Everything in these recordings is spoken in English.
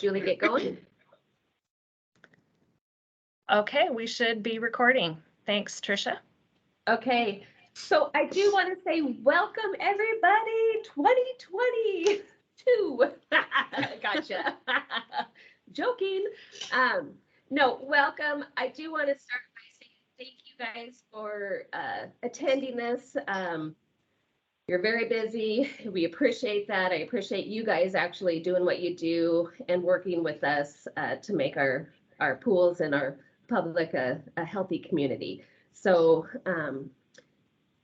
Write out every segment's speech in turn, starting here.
Julie get going? Okay, we should be recording. Thanks, Tricia. Okay, so I do want to say welcome everybody, 2022. Gotcha. Joking. No, welcome. I do want to start by saying thank you guys for attending this. You're very busy. We appreciate that. I appreciate you guys actually doing what you do and working with us to make our pools and our public a healthy community. So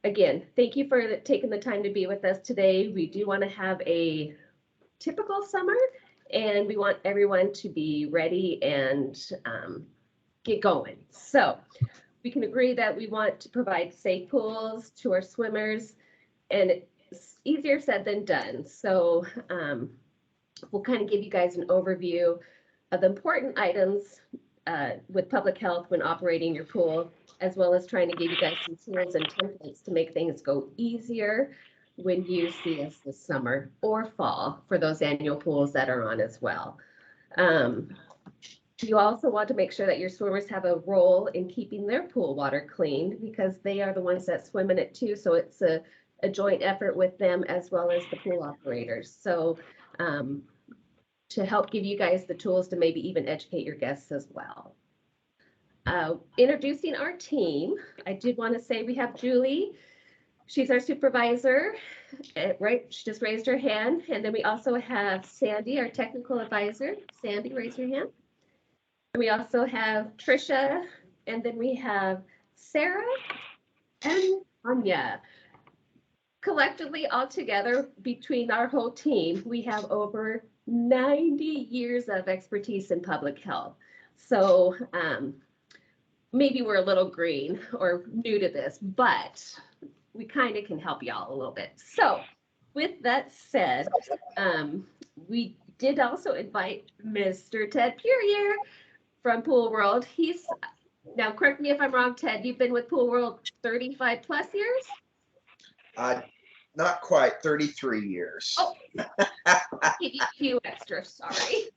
again, thank you for taking the time to be with us today. We do want to have a typical summer, and we want everyone to be ready and get going. So we can agree that we want to provide safe pools to our swimmers, and it's easier said than done. So we'll kind of give you guys an overview of the important items with public health when operating your pool, as well as trying to give you guys some tools and templates to make things go easier when you see us this summer or fall for those annual pools that are on as well. You also want to make sure that your swimmers have a role in keeping their pool water clean, because they are the ones that swim in it too. So it's a joint effort with them as well as the pool operators. So to help give you guys the tools to maybe even educate your guests as well. Introducing our team, I did want to say we have Julie. She's our supervisor, right? She just raised her hand. And then we also have Sandy, our technical advisor. Sandy, raise your hand. And we also have Tricia, and then we have Sarah and Anya. Collectively, all together, between our whole team, we have over 90 years of expertise in public health. So maybe we're a little green or new to this, but we kind of can help y'all a little bit. So with that said, we did also invite Mr. Ted Puryear from Pool World. He's, now correct me if I'm wrong, Ted, you've been with Pool World 35 plus years? Not quite, 33 years. Oh, I'll give you a few extra, sorry.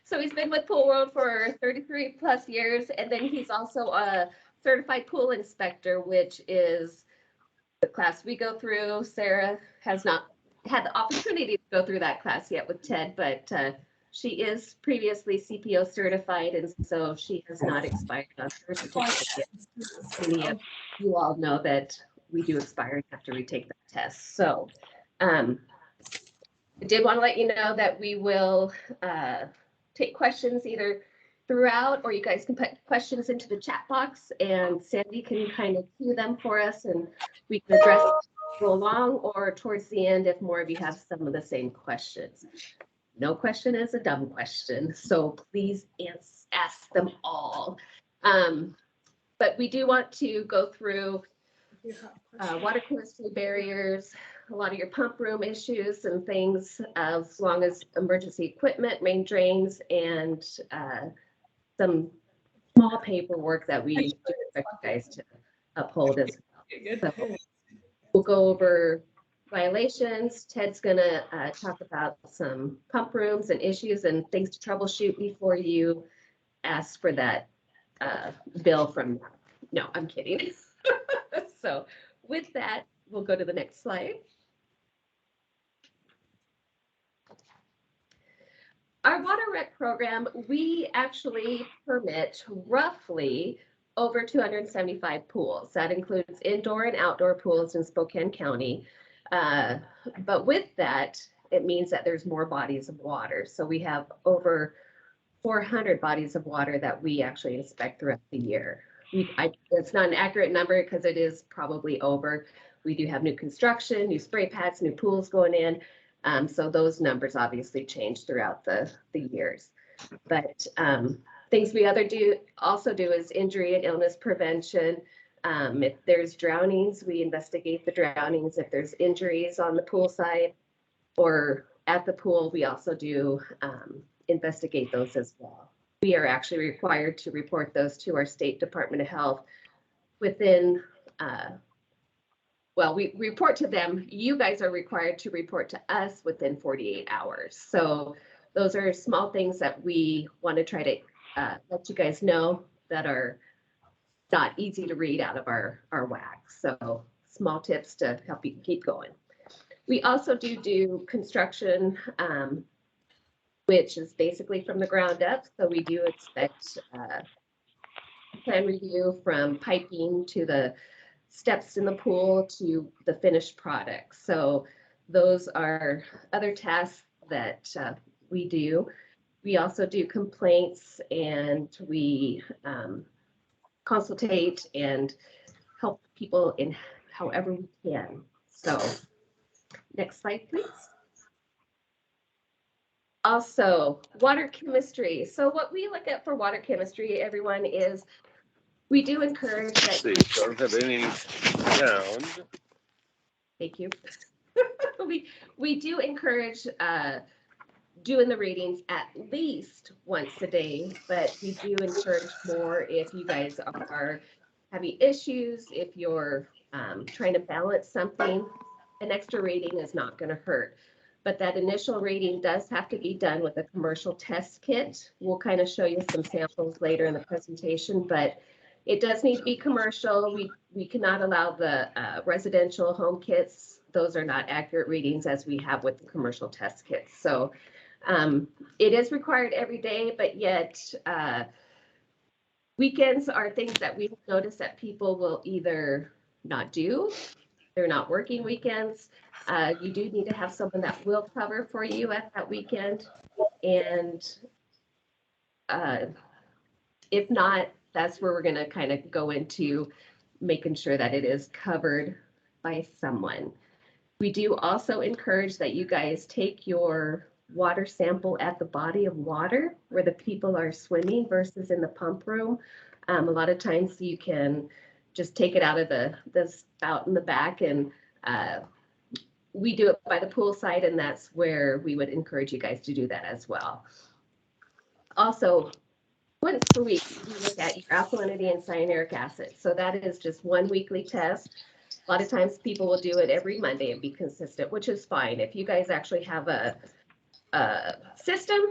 So he's been with Pool World for 33 plus years, and then he's also a certified pool inspector, which is the class we go through. Sarah has not had the opportunity to go through that class yet with Ted, but she is previously CPO certified, and so she has not expired on her certificate yet. Many of you all know that we do expire after we take that test. So I did want to let you know that we will take questions either throughout, or you guys can put questions into the chat box and Sandy can kind of cue them for us and we can address go along, or towards the end if more of you have some of the same questions. No question is a dumb question, so please ask them all. But we do want to go through water chemistry barriers, a lot of your pump room issues and things, as long as emergency equipment, main drains, and some small paperwork that we do expect you guys to uphold as well. So we'll go over violations. Ted's gonna talk about some pump rooms and issues and things to troubleshoot before you ask for that bill from, no, I'm kidding. So with that, we'll go to the next slide. Our water rec program, we actually permit roughly over 275 pools. That includes indoor and outdoor pools in Spokane County. But with that, it means that there's more bodies of water. So we have over 400 bodies of water that we actually inspect throughout the year. It's not an accurate number because it is probably over. We do have new construction, new spray pads, new pools going in. So those numbers obviously change throughout the years. But things we also do is injury and illness prevention. If there's drownings, we investigate the drownings. If there's injuries on the pool side or at the pool, we also do investigate those as well. We are actually required to report those to our State Department of Health within, well, we report to them. You guys are required to report to us within 48 hours. So those are small things that we want to try to let you guys know that are not easy to read out of our wax. So small tips to help you keep going. We also do construction, which is basically from the ground up. So we do expect plan review from piping to the steps in the pool to the finished product. So those are other tasks that we do. We also do complaints, and we consultate and help people in however we can. So next slide, please. Also, water chemistry. So what we look at for water chemistry, everyone, is we do encourage that. See, don't have any sound. Thank you. we do encourage doing the readings at least once a day, but we do encourage more if you guys are having issues, if you're trying to balance something. An extra reading is not going to hurt. But that initial reading does have to be done with a commercial test kit. We'll kind of show you some samples later in the presentation, but it does need to be commercial. We cannot allow the residential home kits. Those are not accurate readings as we have with the commercial test kits. So it is required every day, but yet weekends are things that we've noticed that people will either not do. They're not working weekends. You do need to have someone that will cover for you at that weekend. And if not, that's where we're going to kind of go into making sure that it is covered by someone. We do also encourage that you guys take your water sample at the body of water where the people are swimming versus in the pump room. A lot of times you can just take it out of the spout in the back, and we do it by the pool side, and that's where we would encourage you guys to do that as well. Also, once a week, we look at your alkalinity and cyanuric acid. So that is just one weekly test. A lot of times people will do it every Monday and be consistent, which is fine. If you guys actually have a system,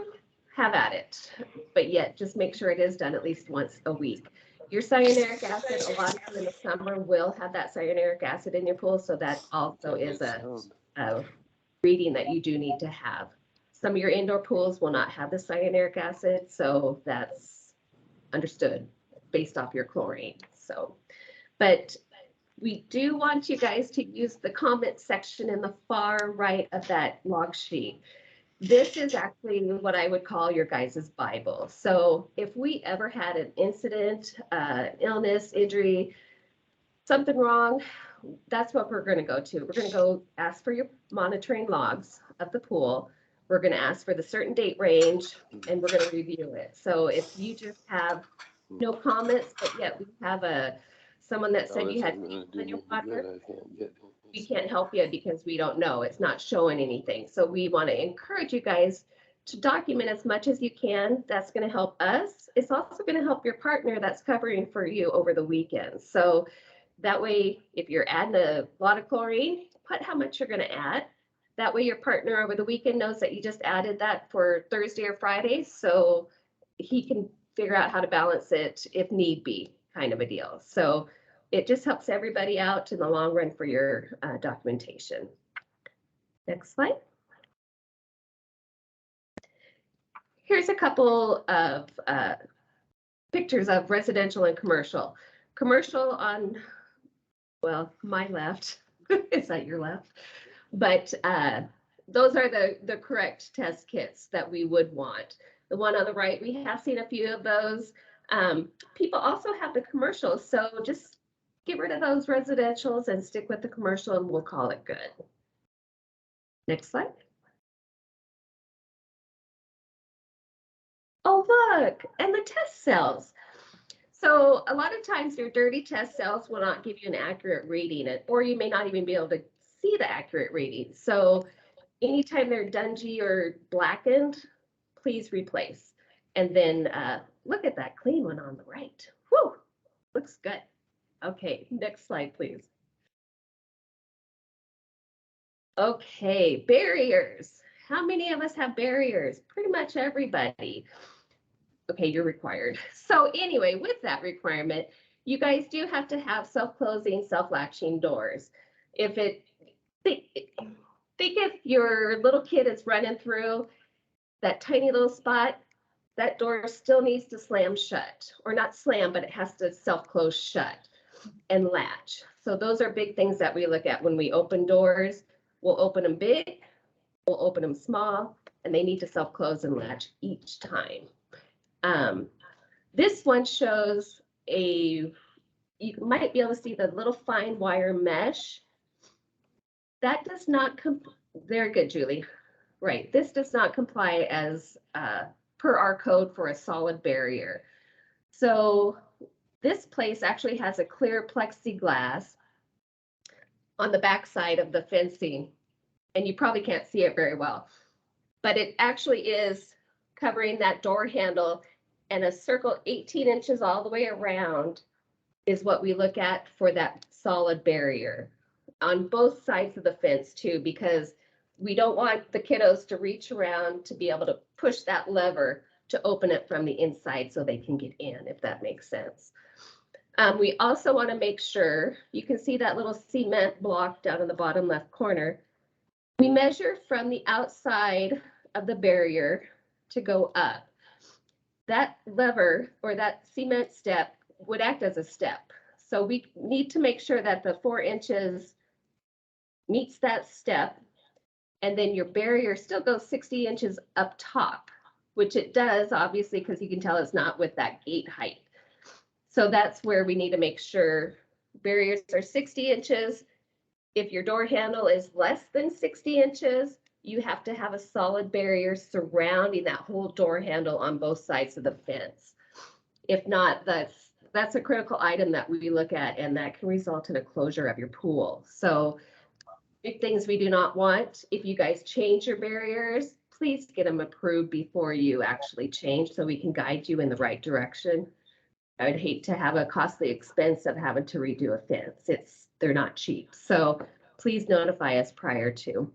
have at it. But yet, just make sure it is done at least once a week. Your cyanuric acid, a lot of them in the summer will have that cyanuric acid in your pool. So that also is a reading that you do need to have. Some of your indoor pools will not have the cyanuric acid, so that's understood based off your chlorine. So, but we do want you guys to use the comment section in the far right of that log sheet. This is actually what I would call your guys' Bible. So if we ever had an incident, illness, injury, something wrong, that's what we're going to go to. We're going to go ask for your monitoring logs of the pool. We're going to ask for the certain date range, and we're going to review it. So if you just have no comments, but yet we have someone that said you had in your water, we can't help you because we don't know. It's not showing anything. So we want to encourage you guys to document as much as you can. That's going to help us. It's also going to help your partner that's covering for you over the weekend. So that way, if you're adding a lot of chlorine, put how much you're going to add. That way your partner over the weekend knows that you just added that for Thursday or Friday, so he can figure out how to balance it if need be, kind of a deal. So it just helps everybody out in the long run for your documentation. Next slide. Here's a couple of pictures of residential and commercial. Commercial on, well, my left. Is that your left? But those are the correct test kits that we would want. The one on the right, we have seen a few of those. People also have the commercials, so just get rid of those residentials and stick with the commercial, and we'll call it good. Next slide. Oh, look, and the test cells. So a lot of times your dirty test cells will not give you an accurate reading, or you may not even be able to see the accurate reading. So anytime they're dungy or blackened, please replace. And then look at that clean one on the right. Whew, looks good. Okay, next slide, please. Okay, barriers. How many of us have barriers? Pretty much everybody. Okay, you're required. So anyway, with that requirement, you guys do have to have self-closing, self-latching doors. If it, think if your little kid is running through that tiny little spot, that door still needs to slam shut, or not slam, but it has to self-close shut and latch. So those are big things that we look at when we open doors. We'll open them big, we'll open them small, and they need to self-close and latch each time. This one shows you might be able to see the little fine wire mesh. That does not, very good, Julie. Right, this does not comply as per our code for a solid barrier. So this place actually has a clear plexiglass on the back side of the fencing, and you probably can't see it very well, but it actually is covering that door handle, and a circle 18 inches all the way around is what we look at for that solid barrier on both sides of the fence too, because we don't want the kiddos to reach around to be able to push that lever to open it from the inside so they can get in, if that makes sense. We also want to make sure, you can see that little cement block down in the bottom left corner. We measure from the outside of the barrier to go up. That lever or that cement step would act as a step. So we need to make sure that the 4 inches meets that step, and then your barrier still goes 60 inches up top, which it does, obviously, because you can tell it's not with that gate height. So that's where we need to make sure barriers are 60 inches. If your door handle is less than 60 inches, you have to have a solid barrier surrounding that whole door handle on both sides of the fence. If not, that's a critical item that we look at, and that can result in a closure of your pool. So big things we do not want. If you guys change your barriers, please get them approved before you actually change so we can guide you in the right direction. I would hate to have a costly expense of having to redo a fence. They're not cheap. So please notify us prior to.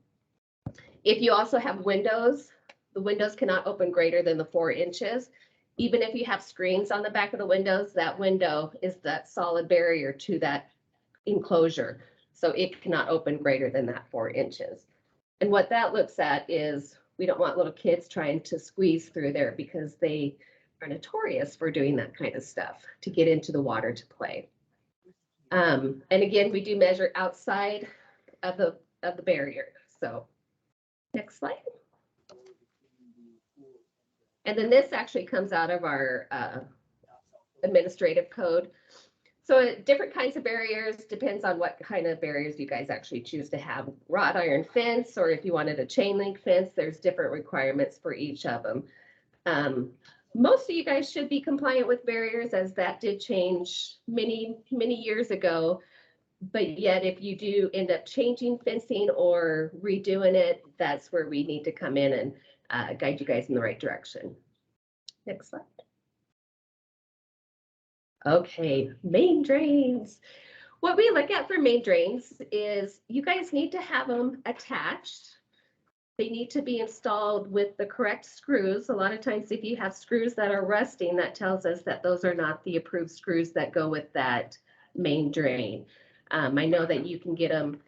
If you also have windows, the windows cannot open greater than the 4 inches. Even if you have screens on the back of the windows, that window is that solid barrier to that enclosure. So it cannot open greater than that 4 inches. And what that looks at is we don't want little kids trying to squeeze through there, because they are notorious for doing that kind of stuff to get into the water to play. And again, we do measure outside of the barrier. So next slide. And then this actually comes out of our administrative code. So different kinds of barriers, depends on what kind of barriers you guys actually choose to have. Wrought iron fence, or if you wanted a chain link fence, there's different requirements for each of them. Most of you guys should be compliant with barriers, as that did change many years ago. But yet, if you do end up changing fencing or redoing it, that's where we need to come in and guide you guys in the right direction. Next slide. Okay, main drains. What we look at for main drains is you guys need to have them attached. They need to be installed with the correct screws. A lot of times if you have screws that are rusting, that tells us that those are not the approved screws that go with that main drain. I know that you can get them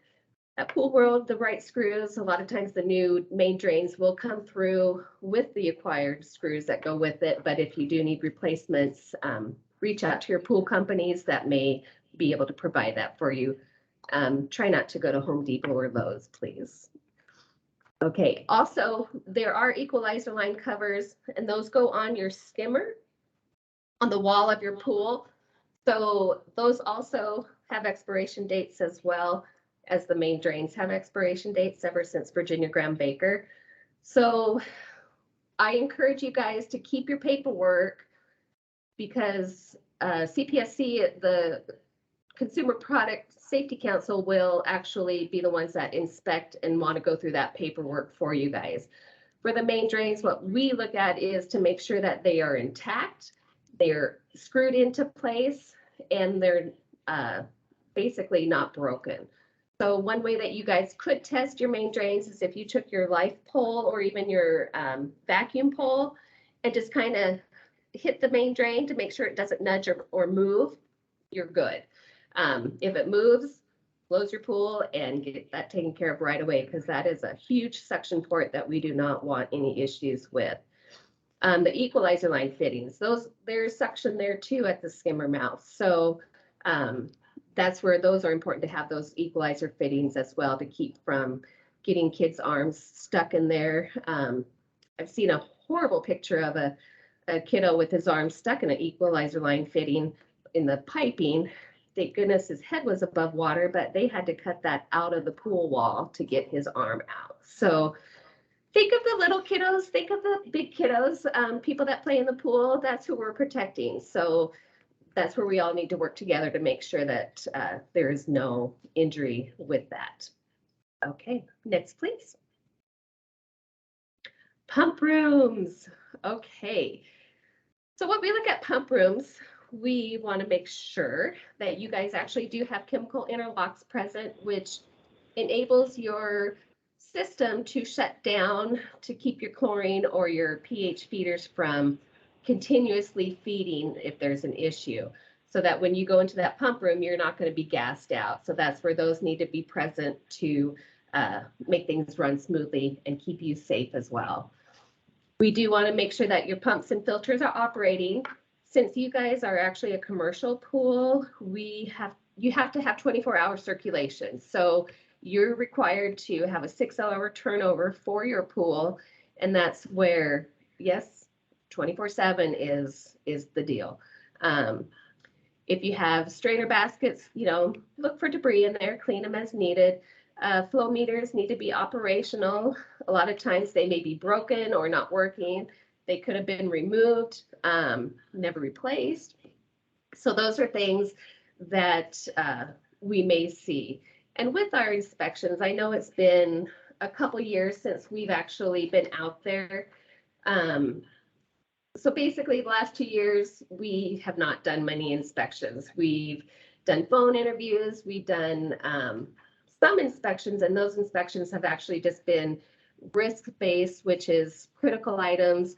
at Pool World, the right screws. A lot of times the new main drains will come through with the acquired screws that go with it. But if you do need replacements, reach out to your pool companies that may be able to provide that for you. Try not to go to Home Depot or Lowe's, please. Okay, also, there are equalizer line covers, and those go on your skimmer on the wall of your pool. So those also have expiration dates, as well as the main drains have expiration dates ever since Virginia Graham Baker. So I encourage you guys to keep your paperwork, because CPSC, the Consumer Product Safety Council, will actually be the ones that inspect and want to go through that paperwork for you guys. For the main drains, what we look at is to make sure that they are intact, they're screwed into place, and they're basically not broken. So one way that you guys could test your main drains is if you took your life pole or even your vacuum pole and just kind of hit the main drain to make sure it doesn't nudge or move, you're good. If it moves, close your pool and get that taken care of right away, because that is a huge suction port that we do not want any issues with. The equalizer line fittings, there's suction there too at the skimmer mouth. So that's where those are important to have those equalizer fittings as well to keep from getting kids' arms stuck in there. I've seen a horrible picture of a kiddo with his arm stuck in an equalizer line fitting in the piping. Thank goodness his head was above water, but they had to cut that out of the pool wall to get his arm out. So think of the little kiddos, think of the big kiddos, people that play in the pool, that's who we're protecting. So that's where we all need to work together to make sure that there is no injury with that. Okay, next please. Pump rooms. Okay, so when we look at pump rooms, we want to make sure that you guys actually do have chemical interlocks present, which enables your system to shut down to keep your chlorine or your pH feeders from continuously feeding if there's an issue. So that when you go into that pump room, you're not going to be gassed out. So that's where those need to be present to make things run smoothly and keep you safe as well. We do want to make sure that your pumps and filters are operating. Since you guys are actually a commercial pool, you have to have 24-hour circulation. So you're required to have a 6-hour turnover for your pool. And that's where, yes, 24/7 is the deal. If you have strainer baskets, look for debris in there, clean them as needed. Flow meters need to be operational. A lot of times they may be broken or not working. They could have been removed, never replaced. So those are things that we may see. And with our inspections, I know it's been a couple years since we've actually been out there. So basically the last 2 years, we have not done many inspections. We've done phone interviews, we've done some inspections, and those inspections have actually just been risk-based, which is critical items,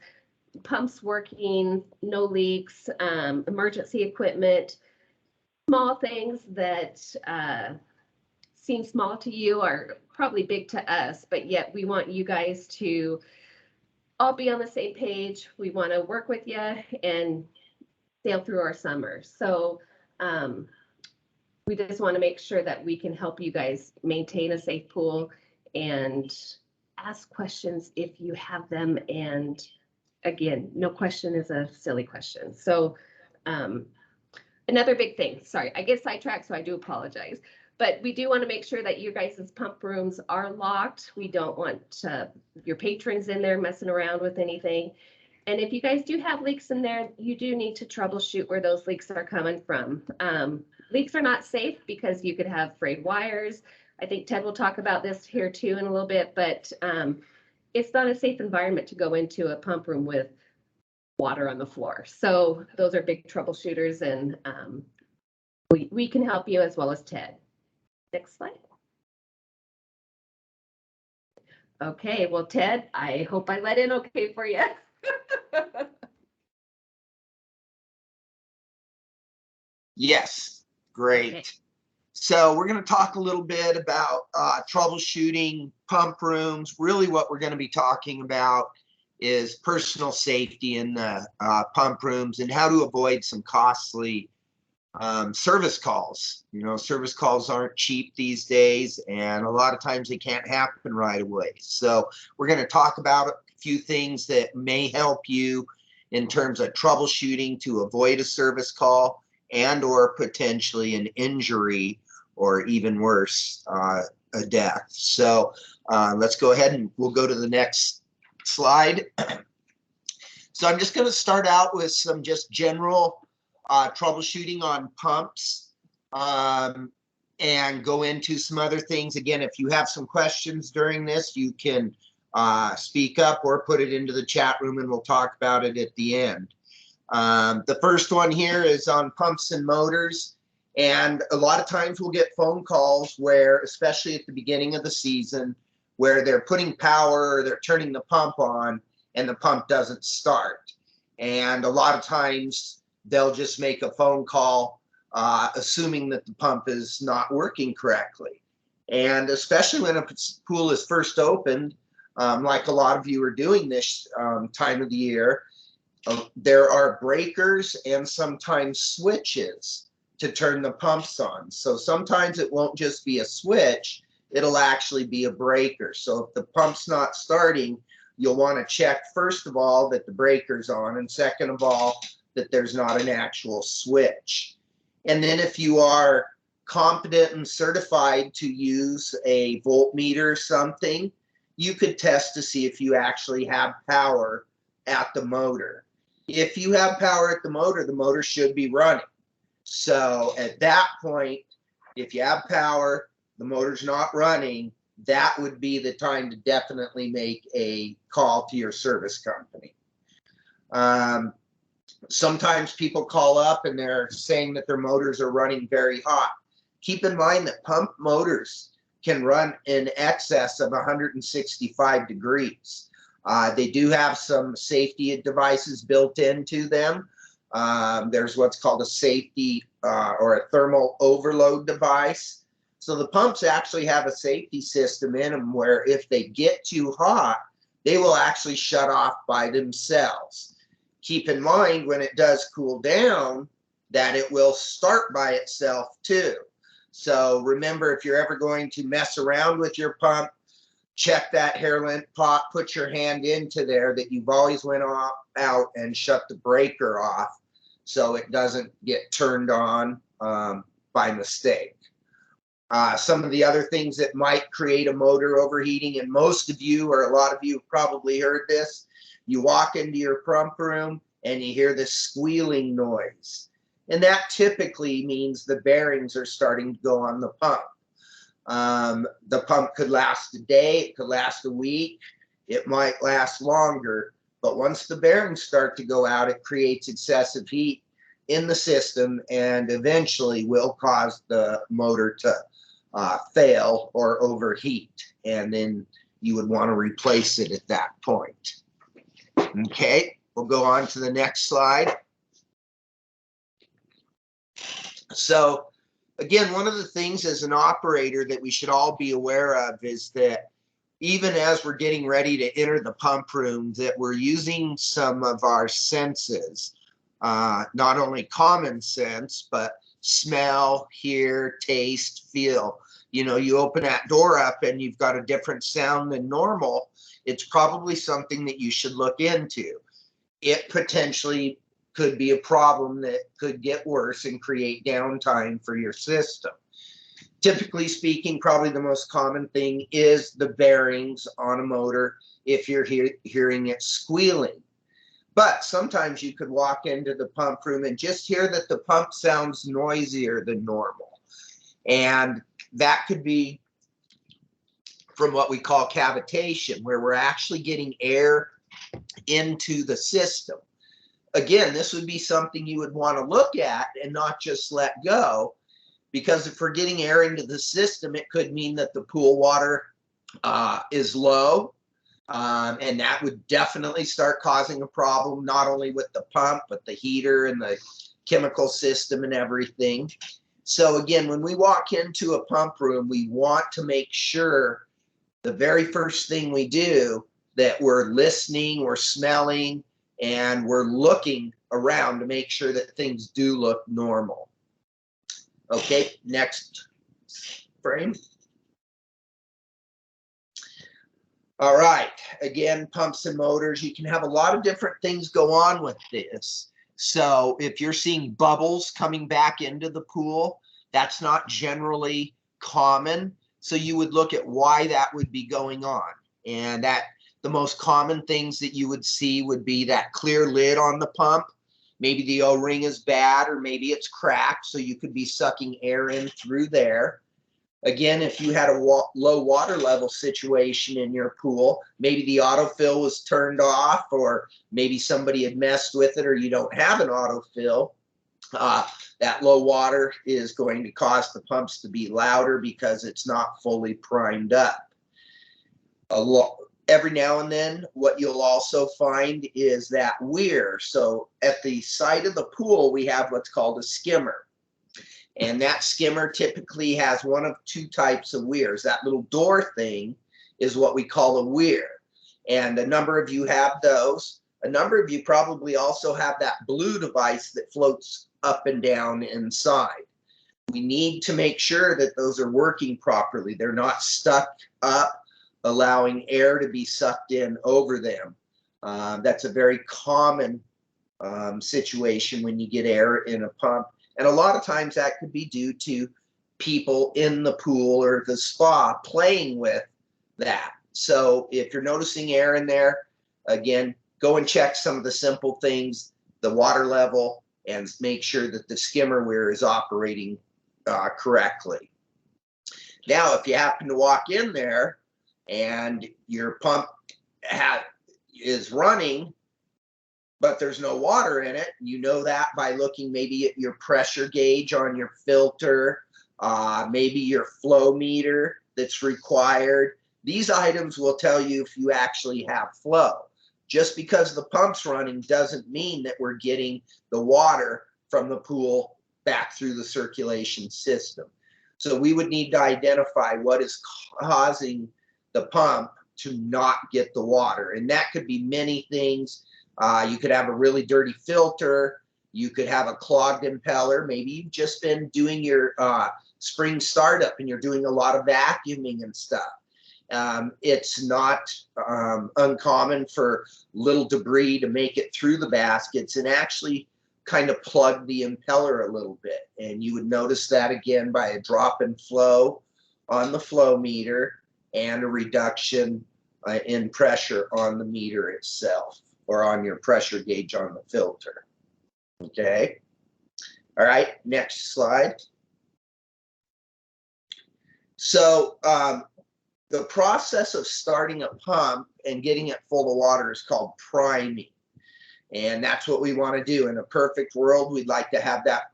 pumps working, no leaks, emergency equipment. Small things that seem small to you are probably big to us, but yet we want you guys to all be on the same page. We want to work with you and sail through our summer. So we just want to make sure that we can help you guys maintain a safe pool and ask questions if you have them. And again, no question is a silly question. So another big thing, sorry, I get sidetracked, so I do apologize. But we do want to make sure that you guys' pump rooms are locked. We don't want your patrons in there messing around with anything. And if you guys do have leaks in there, you do need to troubleshoot where those leaks are coming from. Leaks are not safe because you could have frayed wires. I think Ted will talk about this here too in a little bit, but it's not a safe environment to go into a pump room with water on the floor. So those are big troubleshooters, and we can help you as well as Ted. Next slide. Okay, well, Ted, I hope I let in okay for you. Yes, great. Okay. So we're going to talk a little bit about troubleshooting pump rooms. Really what we're going to be talking about is personal safety in the pump rooms and how to avoid some costly service calls. Service calls aren't cheap these days, and a lot of times they can't happen right away. So we're going to talk about a few things that may help you in terms of troubleshooting to avoid a service call and or potentially an injury or even worse, a death. So let's go ahead and we'll go to the next slide. So I'm just going to start out with some just general troubleshooting on pumps and go into some other things. Again, if you have some questions during this, you can speak up or put it into the chat room and we'll talk about it at the end. The first one here is on pumps and motors. And a lot of times we'll get phone calls where, especially at the beginning of the season, where they're putting power or they're turning the pump on and the pump doesn't start. And a lot of times they'll just make a phone call assuming that the pump is not working correctly. And especially when a pool is first opened, like a lot of you are doing this time of the year, there are breakers and sometimes switches to turn the pumps on. So sometimes it won't just be a switch, it'll actually be a breaker. So if the pump's not starting, you'll want to check, first of all, that the breaker's on, and second of all, that there's not an actual switch. And then if you are competent and certified to use a voltmeter or something, you could test to see if you actually have power at the motor. If you have power at the motor should be running. So at that point, if you have power, the motor's not running, that would be the time to definitely make a call to your service company. Sometimes people call up and they're saying that their motors are running very hot. Keep in mind that pump motors can run in excess of 165 degrees. They do have some safety devices built into them. There's what's called a safety or a thermal overload device. So the pumps actually have a safety system in them where if they get too hot, they will actually shut off by themselves. Keep in mind when it does cool down that it will start by itself too. So remember, if you're ever going to mess around with your pump, check that hair length pot, put your hand into there that you've always went out and shut the breaker off so it doesn't get turned on by mistake. Some of the other things that might create a motor overheating, and most of you or a lot of you have probably heard this, you walk into your pump room and you hear this squealing noise. And that typically means the bearings are starting to go on the pump. The pump could last a day, it could last a week, it might last longer, but once the bearings start to go out, it creates excessive heat in the system and eventually will cause the motor to fail or overheat, and then you would want to replace it at that point. Okay, we'll go on to the next slide. So again, one of the things as an operator that we should all be aware of is that even as we're getting ready to enter the pump room, that we're using some of our senses, not only common sense, but smell, hear, taste, feel. You know, you open that door up and you've got a different sound than normal. It's probably something that you should look into. It potentially could be a problem that could get worse and create downtime for your system. Typically speaking, probably the most common thing is the bearings on a motor if you're hearing it squealing. But sometimes you could walk into the pump room and just hear that the pump sounds noisier than normal. And that could be from what we call cavitation, where we're actually getting air into the system. Again, this would be something you would want to look at and not just let go, because if we're getting air into the system, it could mean that the pool water is low, and that would definitely start causing a problem, not only with the pump, but the heater and the chemical system and everything. So again, when we walk into a pump room, we want to make sure the very first thing we do that we're listening, we're smelling, and we're looking around to make sure that things do look normal. Okay, next frame. All right, again, pumps and motors, you can have a lot of different things go on with this. So if you're seeing bubbles coming back into the pool, that's not generally common. So you would look at why that would be going on. And that the most common things that you would see would be that clear lid on the pump. Maybe the O-ring is bad, or maybe it's cracked, so you could be sucking air in through there. Again, if you had a low water level situation in your pool, maybe the autofill was turned off, or maybe somebody had messed with it, or you don't have an autofill. That low water is going to cause the pumps to be louder because it's not fully primed up. Every now and then, what you'll also find is that weir. So at the side of the pool, we have what's called a skimmer. And that skimmer typically has one of two types of weirs. That little door thing is what we call a weir. And a number of you have those. A number of you probably also have that blue device that floats up and down inside. We need to make sure that those are working properly. They're not stuck up, allowing air to be sucked in over them. That's a very common situation when you get air in a pump. And a lot of times that could be due to people in the pool or the spa playing with that. So if you're noticing air in there, again, go and check some of the simple things, the water level, and make sure that the skimmer weir is operating correctly. Now, if you happen to walk in there and your pump is running, but there's no water in it, you know that by looking maybe at your pressure gauge on your filter, maybe your flow meter that's required. These items will tell you if you actually have flow. Just because the pump's running doesn't mean that we're getting the water from the pool back through the circulation system. So we would need to identify what is causing the pump to not get the water. And that could be many things. You could have a really dirty filter. You could have a clogged impeller. Maybe you've just been doing your spring startup and you're doing a lot of vacuuming and stuff. It's not uncommon for little debris to make it through the baskets and actually kind of plug the impeller a little bit. And you would notice that again by a drop in flow on the flow meter and a reduction in pressure on the meter itself or on your pressure gauge on the filter. Okay. All right, next slide. So the process of starting a pump and getting it full of water is called priming. And that's what we want to do. In a perfect world, we'd like to have that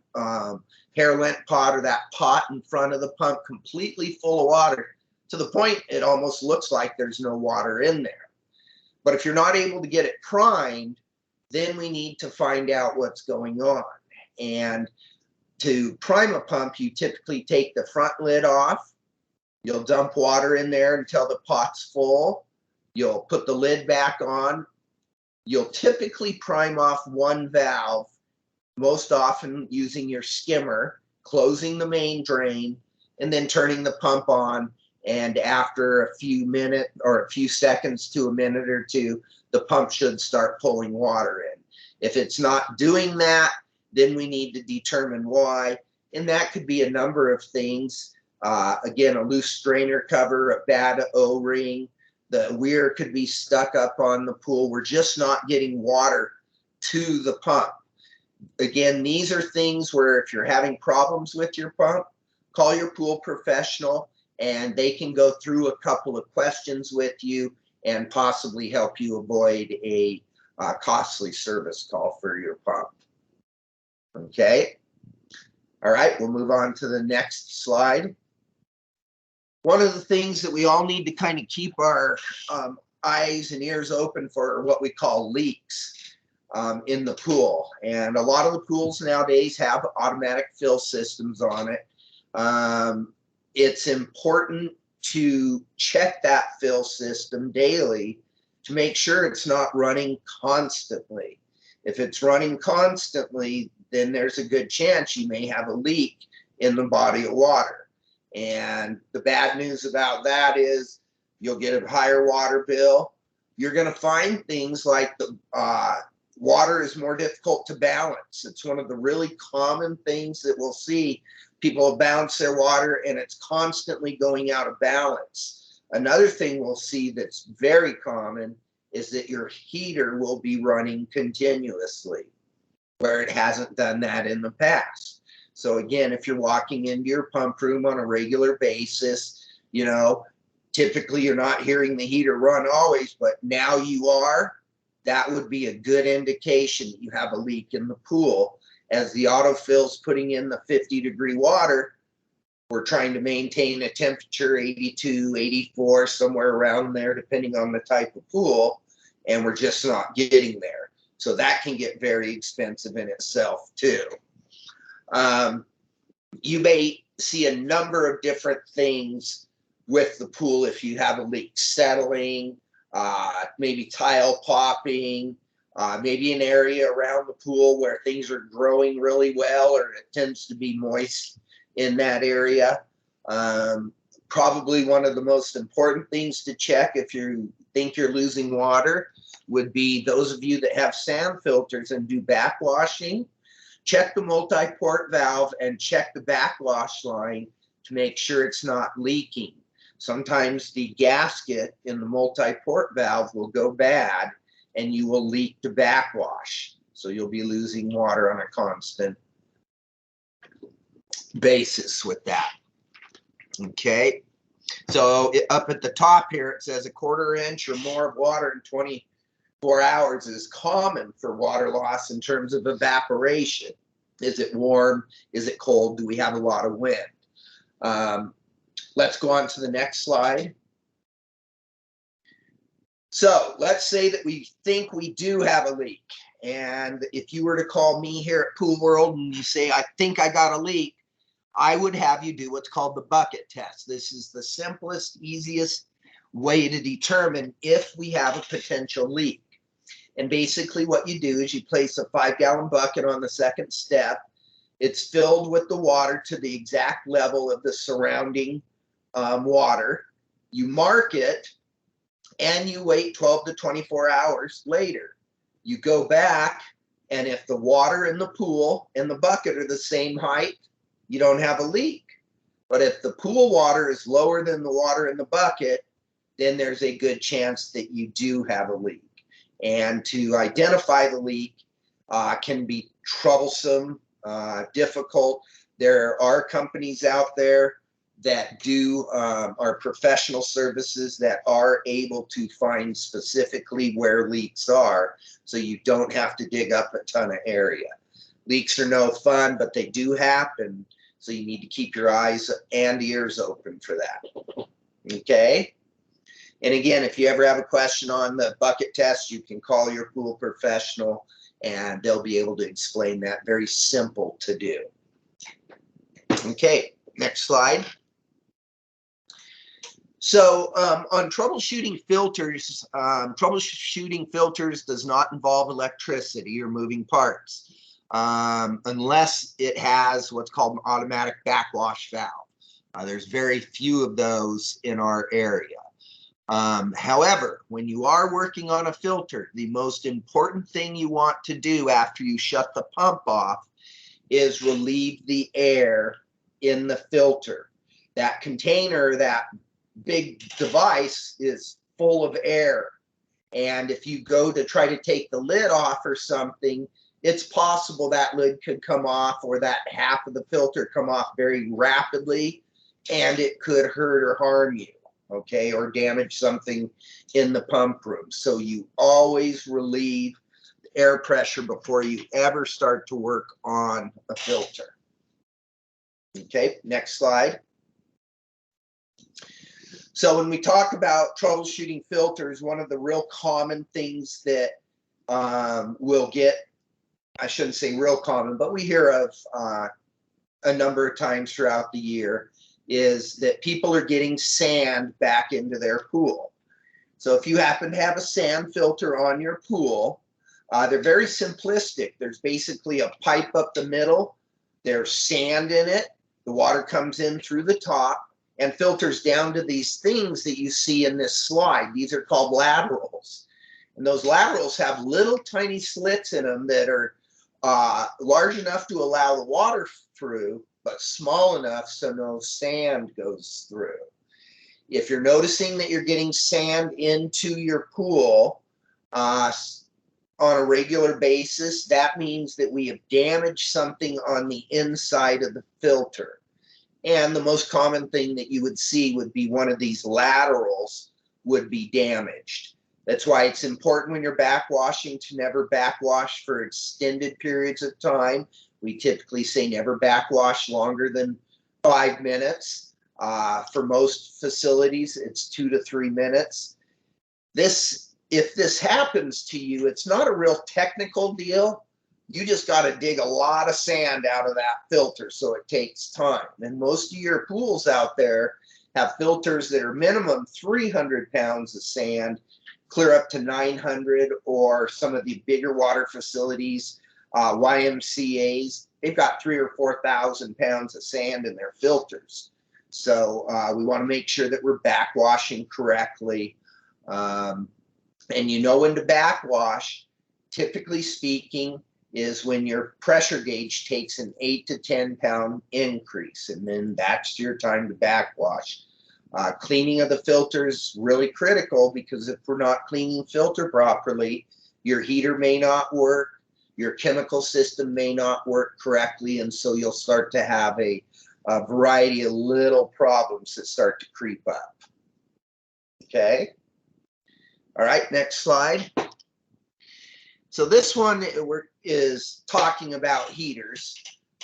hair lint pot or that pot in front of the pump completely full of water to the point it almost looks like there's no water in there. But if you're not able to get it primed, then we need to find out what's going on. And to prime a pump, you typically take the front lid off. You'll dump water in there until the pot's full. You'll put the lid back on. You'll typically prime off one valve, most often using your skimmer, closing the main drain, and then turning the pump on. And after a few minutes or a few seconds to a minute or two, the pump should start pulling water in. If it's not doing that, then we need to determine why. And that could be a number of things. Again, a loose strainer cover, a bad O-ring, the weir could be stuck up on the pool. We're just not getting water to the pump. Again, these are things where if you're having problems with your pump, call your pool professional and they can go through a couple of questions with you and possibly help you avoid a costly service call for your pump. Okay. All right, we'll move on to the next slide. One of the things that we all need to kind of keep our eyes and ears open for are what we call leaks in the pool. And a lot of the pools nowadays have automatic fill systems on it. It's important to check that fill system daily to make sure it's not running constantly. If it's running constantly, then there's a good chance you may have a leak in the body of water. And the bad news about that is you'll get a higher water bill. You're going to find things like the water is more difficult to balance. It's one of the really common things that we'll see. People balance their water and it's constantly going out of balance. Another thing we'll see that's very common is that your heater will be running continuously where it hasn't done that in the past. So again, if you're walking into your pump room on a regular basis, you know, typically you're not hearing the heater run always, but now you are, that would be a good indication that you have a leak in the pool. as the autofill's putting in the 50-degree water, we're trying to maintain a temperature 82, 84, somewhere around there, depending on the type of pool, and we're just not getting there. So that can get very expensive in itself too. You may see a number of different things with the pool if you have a leak: settling, maybe tile popping, maybe an area around the pool where things are growing really well, or it tends to be moist in that area. Probably one of the most important things to check if you think you're losing water would be those of you that have sand filters and do backwashing. Check the multi-port valve and check the backwash line to make sure it's not leaking. Sometimes the gasket in the multi-port valve will go bad and you will leak the backwash. So you'll be losing water on a constant basis with that. Okay. So up at the top here, it says 1/4 inch or more of water in 24 hours is common for water loss in terms of evaporation. Is it warm? Is it cold? Do we have a lot of wind? Let's go on to the next slide. So let's say that we think we do have a leak. And if you were to call me here at Pool World and you say, I think I got a leak, I would have you do what's called the bucket test. This is the simplest, easiest way to determine if we have a potential leak. And basically what you do is you place a 5-gallon bucket on the second step. It's filled with the water to the exact level of the surrounding water. You mark it and you wait 12 to 24 hours later. You go back, and if the water in the pool and the bucket are the same height, you don't have a leak. But if the pool water is lower than the water in the bucket, then there's a good chance that you do have a leak. And to identify the leak can be troublesome, difficult. There are companies out there that do our professional services that are able to find specifically where leaks are, so you don't have to dig up a ton of area. Leaks are no fun, but they do happen, so you need to keep your eyes and ears open for that. Okay? And again, if you ever have a question on the bucket test, you can call your pool professional and they'll be able to explain that. Very simple to do. Okay, next slide. So on troubleshooting filters does not involve electricity or moving parts unless it has what's called an automatic backwash valve. There's very few of those in our area. However, when you are working on a filter, the most important thing you want to do after you shut the pump off is relieve the air in the filter. That container, that big device, is full of air. And if you go to try to take the lid off or something, it's possible that lid could come off, or that half of the filter come off very rapidly, and it could hurt or harm you, okay, or damage something in the pump room. So you always relieve the air pressure before you ever start to work on a filter. Okay, next slide. So when we talk about troubleshooting filters, one of the real common things that we'll get, I shouldn't say real common, but we hear of a number of times throughout the year, is that people are getting sand back into their pool. So if you happen to have a sand filter on your pool, they're very simplistic. There's basically a pipe up the middle. There's sand in it. The water comes in through the top and filters down to these things that you see in this slide. These are called laterals. And those laterals have little tiny slits in them that are large enough to allow the water through, but small enough so no sand goes through. If you're noticing that you're getting sand into your pool on a regular basis, that means that we have damaged something on the inside of the filter. And the most common thing that you would see would be one of these laterals would be damaged. That's why it's important when you're backwashing to never backwash for extended periods of time. We typically say never backwash longer than 5 minutes. For most facilities, it's 2 to 3 minutes. If this happens to you, it's not a real technical deal. You just got to dig a lot of sand out of that filter, so it takes time. And most of your pools out there have filters that are minimum 300 pounds of sand, clear up to 900, or some of the bigger water facilities, YMCA's, they've got 3,000 or 4,000 pounds of sand in their filters. So we want to make sure that we're backwashing correctly. And you know when to backwash, typically speaking, is when your pressure gauge takes an 8 to 10 pound increase, and then that's your time to backwash. Cleaning of the filter is really critical, because if we're not cleaning filter properly, your heater may not work, your chemical system may not work correctly, and so you'll start to have a variety of little problems that start to creep up. Okay. All right, next slide. So this one is talking about heaters.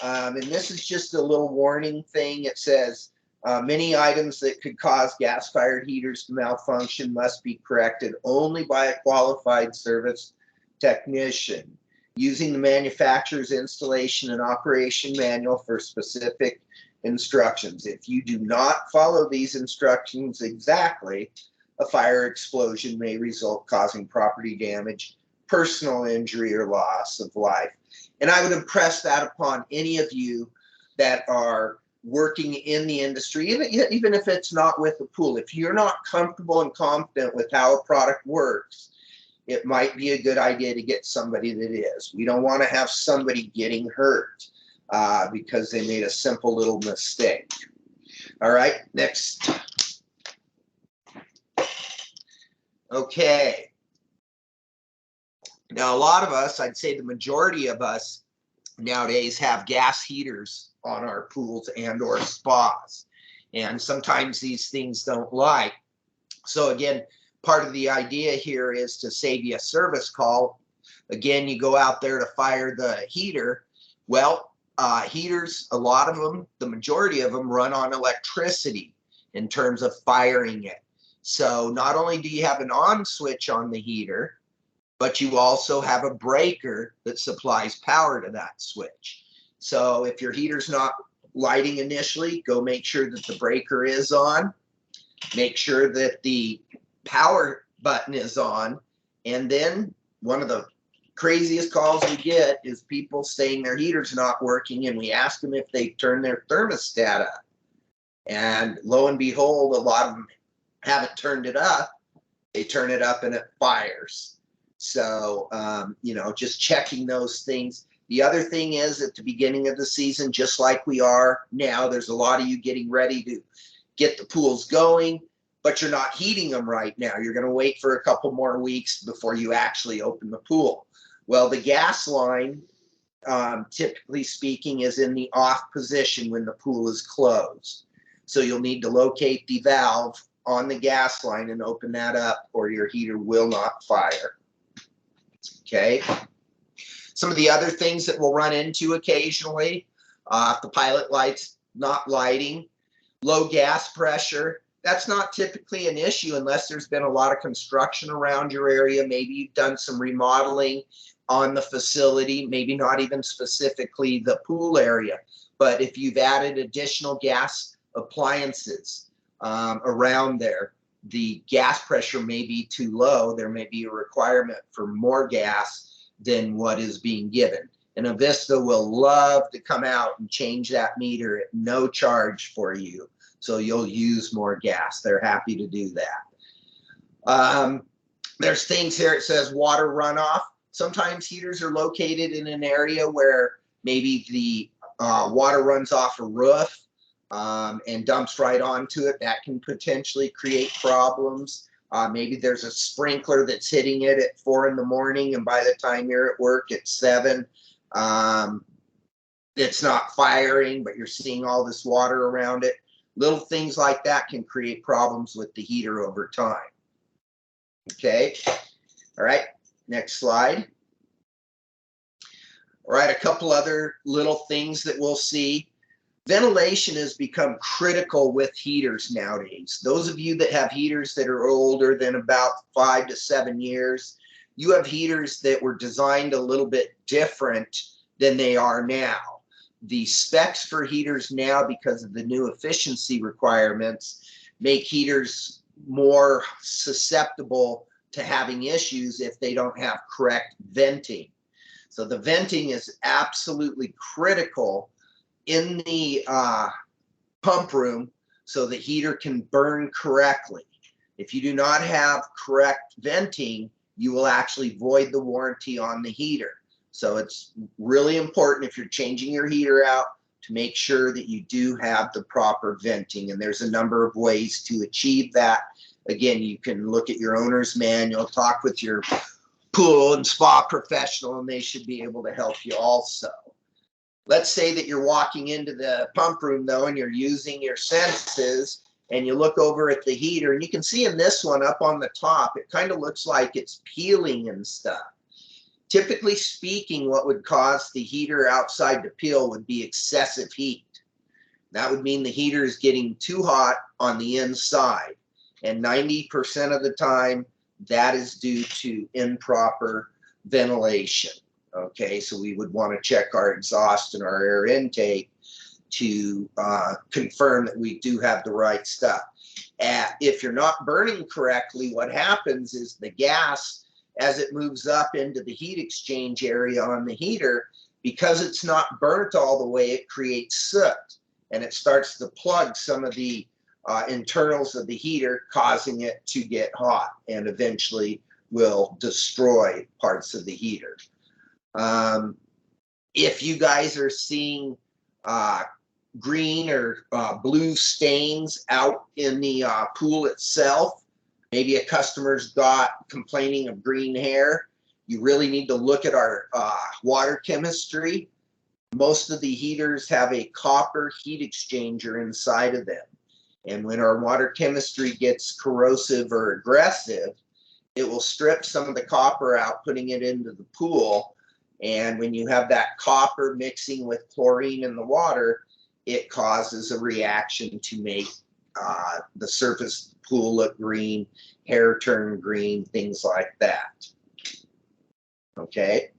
And this is just a little warning thing. It says, many items that could cause gas-fired heaters to malfunction must be corrected only by a qualified service technician, using the manufacturer's installation and operation manual for specific instructions. If you do not follow these instructions exactly, a fire explosion may result, causing property damage, personal injury, or loss of life. And I would impress that upon any of you that are working in the industry, even if it's not with a pool. If you're not comfortable and confident with how a product works, it might be a good idea to get somebody that is. We don't want to have somebody getting hurt because they made a simple little mistake. All right, next. Okay. Now, a lot of us, I'd say the majority of us nowadays, have gas heaters on our pools and or spas. And sometimes these things don't light. So again, part of the idea here is to save you a service call. Again, you go out there to fire the heater. Well, heaters, a lot of them, the majority of them run on electricity in terms of firing it. So not only do you have an on switch on the heater, but you also have a breaker that supplies power to that switch. So if your heater's not lighting initially, go make sure that the breaker is on. Make sure that the power button is on. And then one of the craziest calls we get is people saying their heater's not working, and we ask them if they turn their thermostat up. And lo and behold, a lot of them haven't turned it up. They turn it up and it fires. So, you know, just checking those things. The other thing is, at the beginning of the season, just like we are now, there's a lot of you getting ready to get the pools going, but you're not heating them right now. You're going to wait for a couple more weeks before you actually open the pool. Well, the gas line, typically speaking, is in the off position when the pool is closed. So you'll need to locate the valve on the gas line and open that up, or your heater will not fire. Okay. Some of the other things that we'll run into occasionally, if the pilot light's not lighting, low gas pressure. That's not typically an issue unless there's been a lot of construction around your area. Maybe you've done some remodeling on the facility, maybe not even specifically the pool area. But if you've added additional gas appliances around there, the gas pressure may be too low. There may be a requirement for more gas than what is being given. And Avista will love to come out and change that meter at no charge for you. So you'll use more gas. They're happy to do that. There's things here, it says water runoff. Sometimes heaters are located in an area where maybe the water runs off a roof and dumps right onto it. That can potentially create problems. Maybe there's a sprinkler that's hitting it at 4 in the morning, and by the time you're at work at 7, it's not firing, but you're seeing all this water around it. Little things like that can create problems with the heater over time. Okay. All right. Next slide. All right, a couple other little things that we'll see. Ventilation has become critical with heaters nowadays. Those of you that have heaters that are older than about 5 to 7 years, you have heaters that were designed a little bit different than they are now. The specs for heaters now, because of the new efficiency requirements, make heaters more susceptible to having issues if they don't have correct venting. So the venting is absolutely critical in the pump room so the heater can burn correctly. If you do not have correct venting, you will actually void the warranty on the heater. So it's really important if you're changing your heater out to make sure that you do have the proper venting. And there's a number of ways to achieve that. Again, you can look at your owner's manual, talk with your pool and spa professional, and they should be able to help you also. Let's say that you're walking into the pump room though, and you're using your senses, and you look over at the heater, and you can see in this one up on the top, it kind of looks like it's peeling and stuff. Typically speaking, what would cause the heater outside to peel would be excessive heat. That would mean the heater is getting too hot on the inside. And 90% of the time, that is due to improper ventilation. Okay, so we would want to check our exhaust and our air intake to confirm that we do have the right stuff. If you're not burning correctly, what happens is the gas, as it moves up into the heat exchange area on the heater, because it's not burnt all the way, it creates soot, and it starts to plug some of the internals of the heater, causing it to get hot and eventually will destroy parts of the heater. If you guys are seeing green or blue stains out in the pool itself, maybe a customer's got complaining of green hair, you really need to look at our water chemistry. Most of the heaters have a copper heat exchanger inside of them. And when our water chemistry gets corrosive or aggressive, it will strip some of the copper out, putting it into the pool. And when you have that copper mixing with chlorine in the water, it causes a reaction to make the surface of the pool look green, hair turn green, things like that. Okay,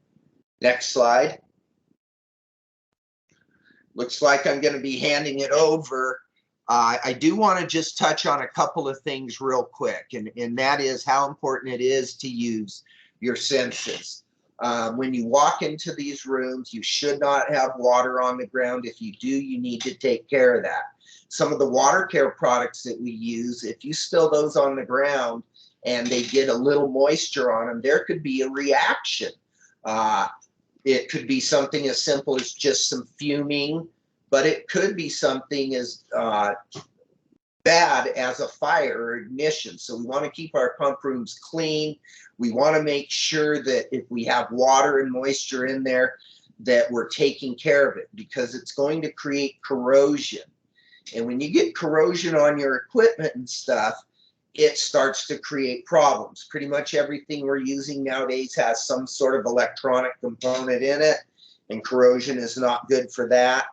next slide. Looks like I'm going to be handing it over. I do want to just touch on a couple of things real quick, and that is how important it is to use your senses. When you walk into these rooms, you should not have water on the ground. If you do, you need to take care of that. Some of the water care products that we use, if you spill those on the ground and they get a little moisture on them, there could be a reaction. It could be something as simple as just some fuming, but it could be something as bad as a fire or ignition. So we want to keep our pump rooms clean. We want to make sure that if we have water and moisture in there, that we're taking care of it, because it's going to create corrosion. And when you get corrosion on your equipment and stuff, it starts to create problems. Pretty much everything we're using nowadays has some sort of electronic component in it, and corrosion is not good for that.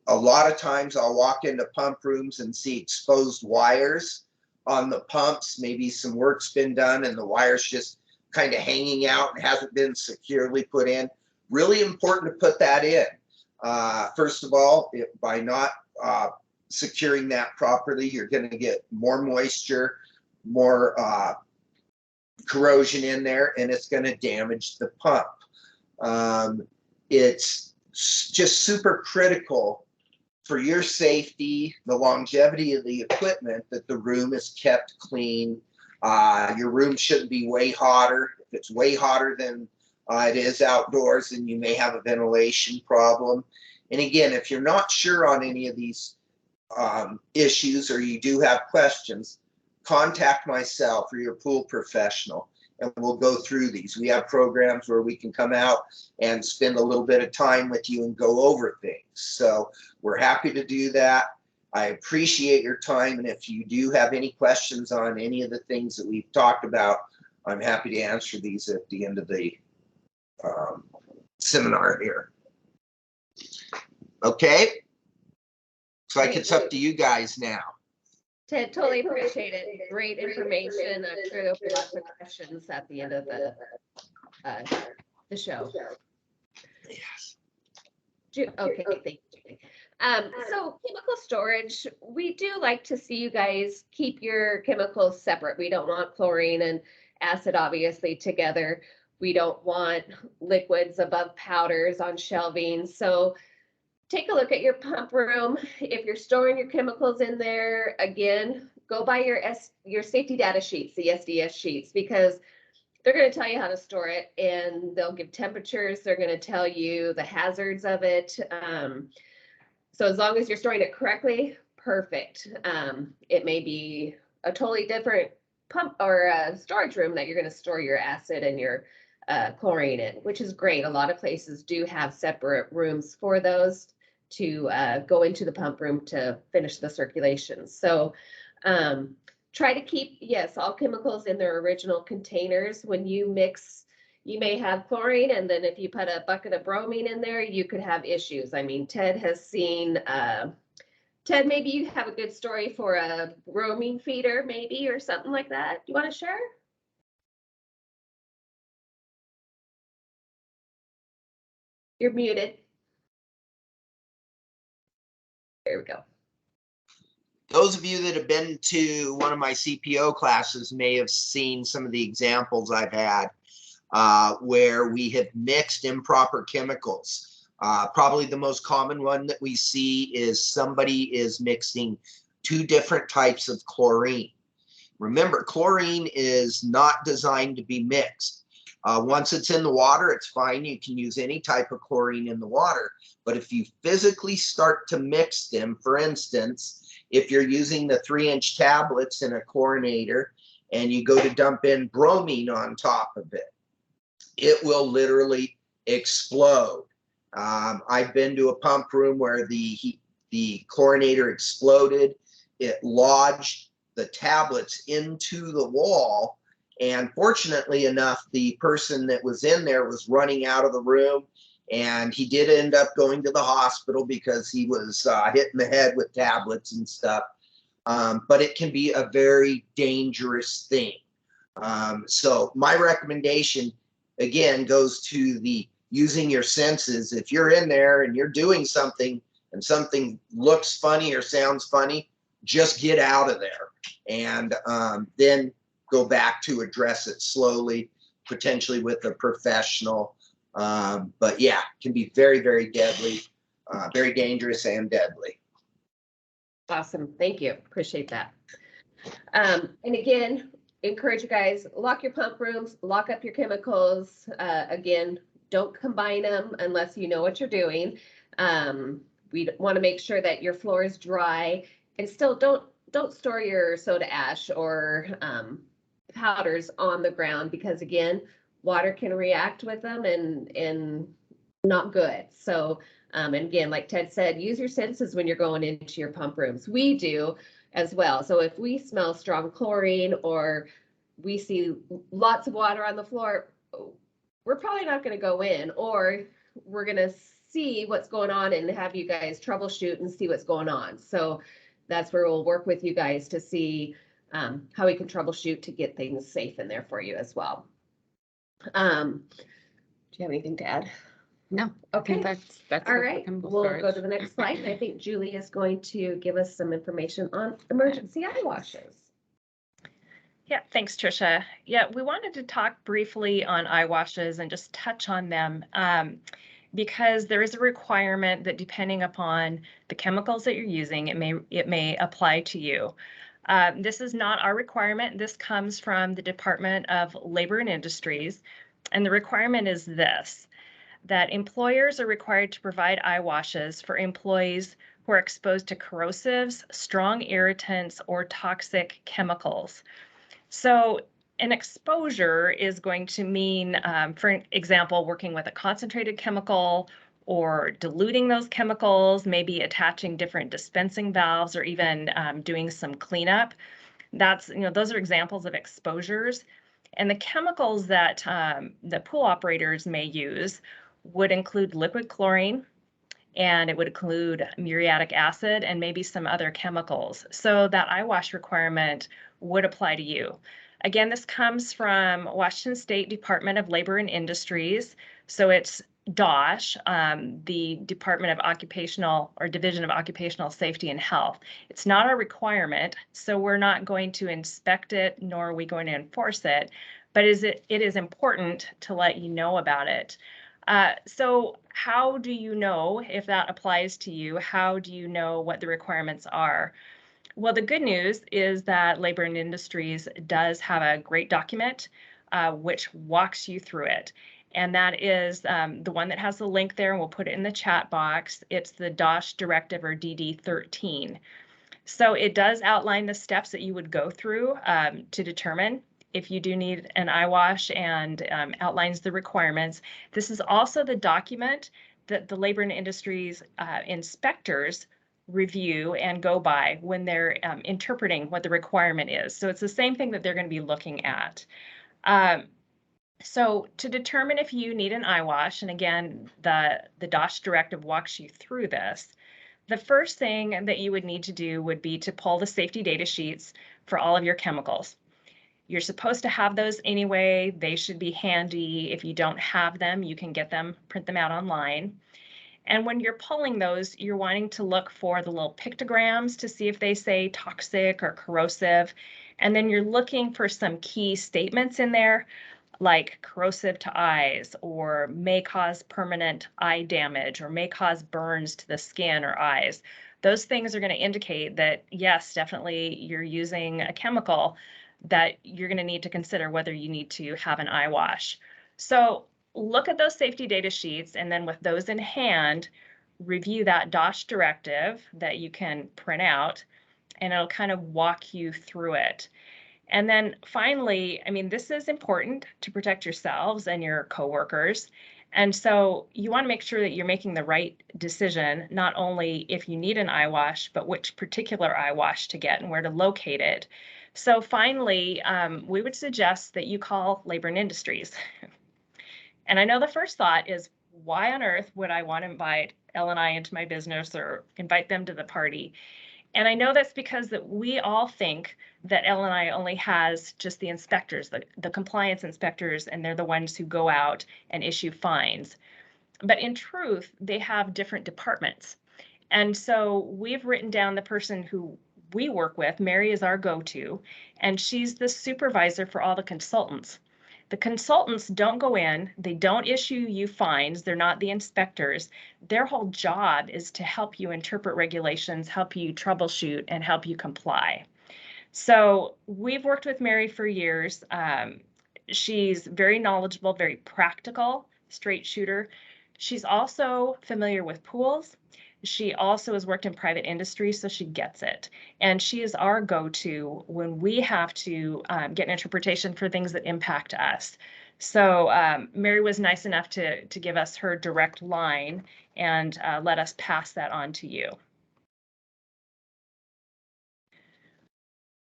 A lot of times I'll walk into pump rooms and see exposed wires on the pumps. Maybe some work's been done and the wire's just kind of hanging out and hasn't been securely put in. Really important to put that in. First of all, by not securing that properly, you're going to get more moisture, more corrosion in there, and it's going to damage the pump. It's just super critical for your safety, the longevity of the equipment, that the room is kept clean. Your room shouldn't be way hotter. If it's way hotter than it is outdoors, then you may have a ventilation problem. And again, if you're not sure on any of these issues, or you do have questions, contact myself or your pool professional, and we'll go through these. We have programs where we can come out and spend a little bit of time with you and go over things. So we're happy to do that. I appreciate your time, and if you do have any questions on any of the things that we've talked about, I'm happy to answer these at the end of the seminar here. Okay. Looks like it's up to you guys now. Ted, totally appreciate it. Great information. I'm sure there'll be lots of questions at the end of the show. Yes. Okay, thank you, Julie. So chemical storage, we do like to see you guys keep your chemicals separate. We don't want chlorine and acid obviously together. We don't want liquids above powders on shelving. So take a look at your pump room. If you're storing your chemicals in there, again, go by your safety data sheets, the SDS sheets, because they're going to tell you how to store it, and they'll give temperatures. They're going to tell you the hazards of it. So as long as you're storing it correctly, perfect. It may be a totally different pump or a storage room that you're going to store your acid and your chlorine in, which is great. A lot of places do have separate rooms for those to go into the pump room to finish the circulation. So try to keep, yes, all chemicals in their original containers. When you mix, you may have chlorine, and then if you put a bucket of bromine in there, you could have issues. I mean, Ted has seen, Ted, maybe you have a good story for a bromine feeder, maybe, or something like that. You want to share? You're muted. There we go. Those of you that have been to one of my CPO classes may have seen some of the examples I've had where we have mixed improper chemicals. Probably the most common one that we see is somebody is mixing 2 different types of chlorine. Remember, chlorine is not designed to be mixed. Once it's in the water, it's fine. You can use any type of chlorine in the water. But if you physically start to mix them, for instance, if you're using the 3-inch tablets in a chlorinator and you go to dump in bromine on top of it, it will literally explode. I've been to a pump room where the chlorinator exploded. It lodged the tablets into the wall. And fortunately enough, the person that was in there was running out of the room, and he did end up going to the hospital because he was hit in the head with tablets and stuff. But it can be a very dangerous thing. So my recommendation, again, goes to the using your senses. If you're in there and you're doing something and something looks funny or sounds funny, just get out of there and then go back to address it slowly, potentially with a professional. But yeah, it can be very, very deadly, very dangerous and deadly. Awesome. Thank you. Appreciate that. And again, encourage you guys, lock your pump rooms, lock up your chemicals. Again, don't combine them unless you know what you're doing. We want to make sure that your floor is dry, and still don't store your soda ash or powders on the ground, because again, water can react with them and not good. So and again, like Ted said, use your senses when you're going into your pump rooms. We do as well. So if we smell strong chlorine or we see lots of water on the floor, we're probably not going to go in, or we're going to see what's going on and have you guys troubleshoot and see what's going on. So that's where we'll work with you guys to see how we can troubleshoot to get things safe in there for you as well. Do you have anything to add? No. Okay. That's All good for right. chemical We'll storage. go to the next slide. And I think Julie is going to give us some information on emergency eye washes. Yeah, thanks, Tricia. Yeah, we wanted to talk briefly on eye washes and just touch on them because there is a requirement that depending upon the chemicals that you're using, it may apply to you. This is not our requirement. This comes from the Department of Labor and Industries, and the requirement is this: that employers are required to provide eye washes for employees who are exposed to corrosives, strong irritants, or toxic chemicals. So an exposure is going to mean, for example, working with a concentrated chemical or diluting those chemicals, maybe attaching different dispensing valves, or even doing some cleanup. Those are examples of exposures. And the chemicals that pool operators may use would include liquid chlorine, and it would include muriatic acid and maybe some other chemicals. So that eyewash requirement would apply to you. Again, this comes from Washington State Department of Labor and Industries. So it's DOSH, the Department of Occupational or Division of Occupational Safety and Health. It's not a requirement, so we're not going to inspect it, nor are we going to enforce it, but it is important to let you know about it. So how do you know if that applies to you? How do you know what the requirements are? Well, the good news is that Labor and Industries does have a great document which walks you through it. And that is the one that has the link there, and we'll put it in the chat box. It's the DOSH Directive, or DD13. So it does outline the steps that you would go through to determine if you do need an eyewash, and outlines the requirements. This is also the document that the Labor and Industries inspectors review and go by when they're interpreting what the requirement is. So it's the same thing that they're going to be looking at. So to determine if you need an eyewash, and again, the DOSH directive walks you through this, the first thing that you would need to do would be to pull the safety data sheets for all of your chemicals. You're supposed to have those anyway. They should be handy. If you don't have them, you can get them, print them out online. And when you're pulling those, you're wanting to look for the little pictograms to see if they say toxic or corrosive. And then you're looking for some key statements in there, like corrosive to eyes, or may cause permanent eye damage, or may cause burns to the skin or eyes. Those things are going to indicate that, yes, definitely you're using a chemical that you're going to need to consider whether you need to have an eyewash. So look at those safety data sheets, and then with those in hand, review that DOSH directive that you can print out, and it'll kind of walk you through it. And then finally, I mean, this is important to protect yourselves and your coworkers. And so you want to make sure that you're making the right decision, not only if you need an eyewash, but which particular eyewash to get and where to locate it. So finally, we would suggest that you call Labor and Industries. And I know the first thought is, why on earth would I want to invite L&I into my business or invite them to the party? And I know that's because that we all think that L&I only has just the inspectors, the compliance inspectors, and they're the ones who go out and issue fines. But in truth, they have different departments. And so we've written down the person who we work with. Mary is our go-to, and she's the supervisor for all the consultants. The consultants don't go in, they don't issue you fines, they're not the inspectors. Their whole job is to help you interpret regulations, help you troubleshoot, and help you comply. So we've worked with Mary for years. She's very knowledgeable, very practical, straight shooter. She's also familiar with pools. She also has worked in private industry, so she gets it. And she is our go-to when we have to get an interpretation for things that impact us. So Mary was nice enough to give us her direct line and let us pass that on to you.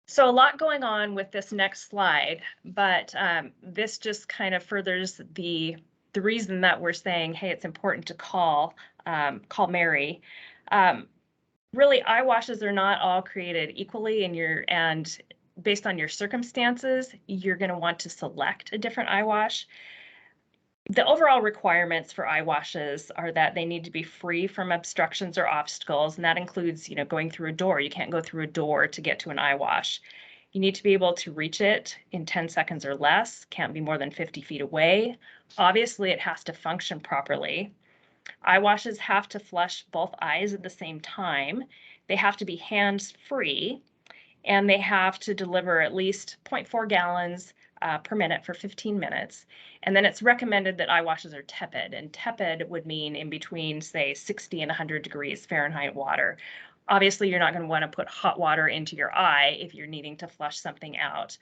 So a lot going on with this next slide, but this just kind of furthers the reason that we're saying, hey, it's important to call Mary. Really, eyewashes are not all created equally, and based on your circumstances, you're going to want to select a different eyewash. The overall requirements for eyewashes are that they need to be free from obstructions or obstacles, and that includes, going through a door. You can't go through a door to get to an eyewash. You need to be able to reach it in 10 seconds or less, can't be more than 50 feet away. Obviously, it has to function properly. Eyewashes have to flush both eyes at the same time. They have to be hands-free, and they have to deliver at least 0.4 gallons per minute for 15 minutes. And then it's recommended that eyewashes are tepid, and tepid would mean in between, say, 60 and 100 degrees Fahrenheit water. Obviously, you're not going to want to put hot water into your eye if you're needing to flush something out.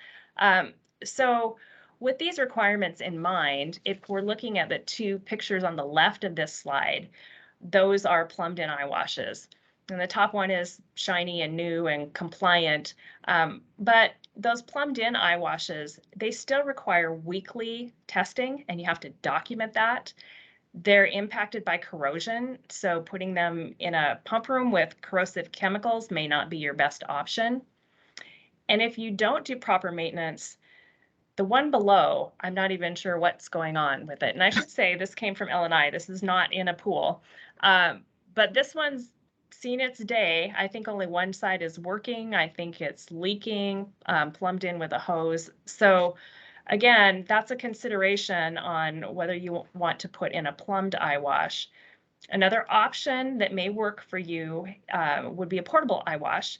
So with these requirements in mind, if we're looking at the two pictures on the left of this slide, those are plumbed-in eyewashes. And the top one is shiny and new and compliant, but those plumbed-in eyewashes, they still require weekly testing, and you have to document that. They're impacted by corrosion, so putting them in a pump room with corrosive chemicals may not be your best option. And if you don't do proper maintenance, the one below, I'm not even sure what's going on with it. And I should say this came from L&I. This is not in a pool. But this one's seen its day. I think only one side is working. I think it's leaking, plumbed in with a hose. So again, that's a consideration on whether you want to put in a plumbed eye wash. Another option that may work for you would be a portable eye wash.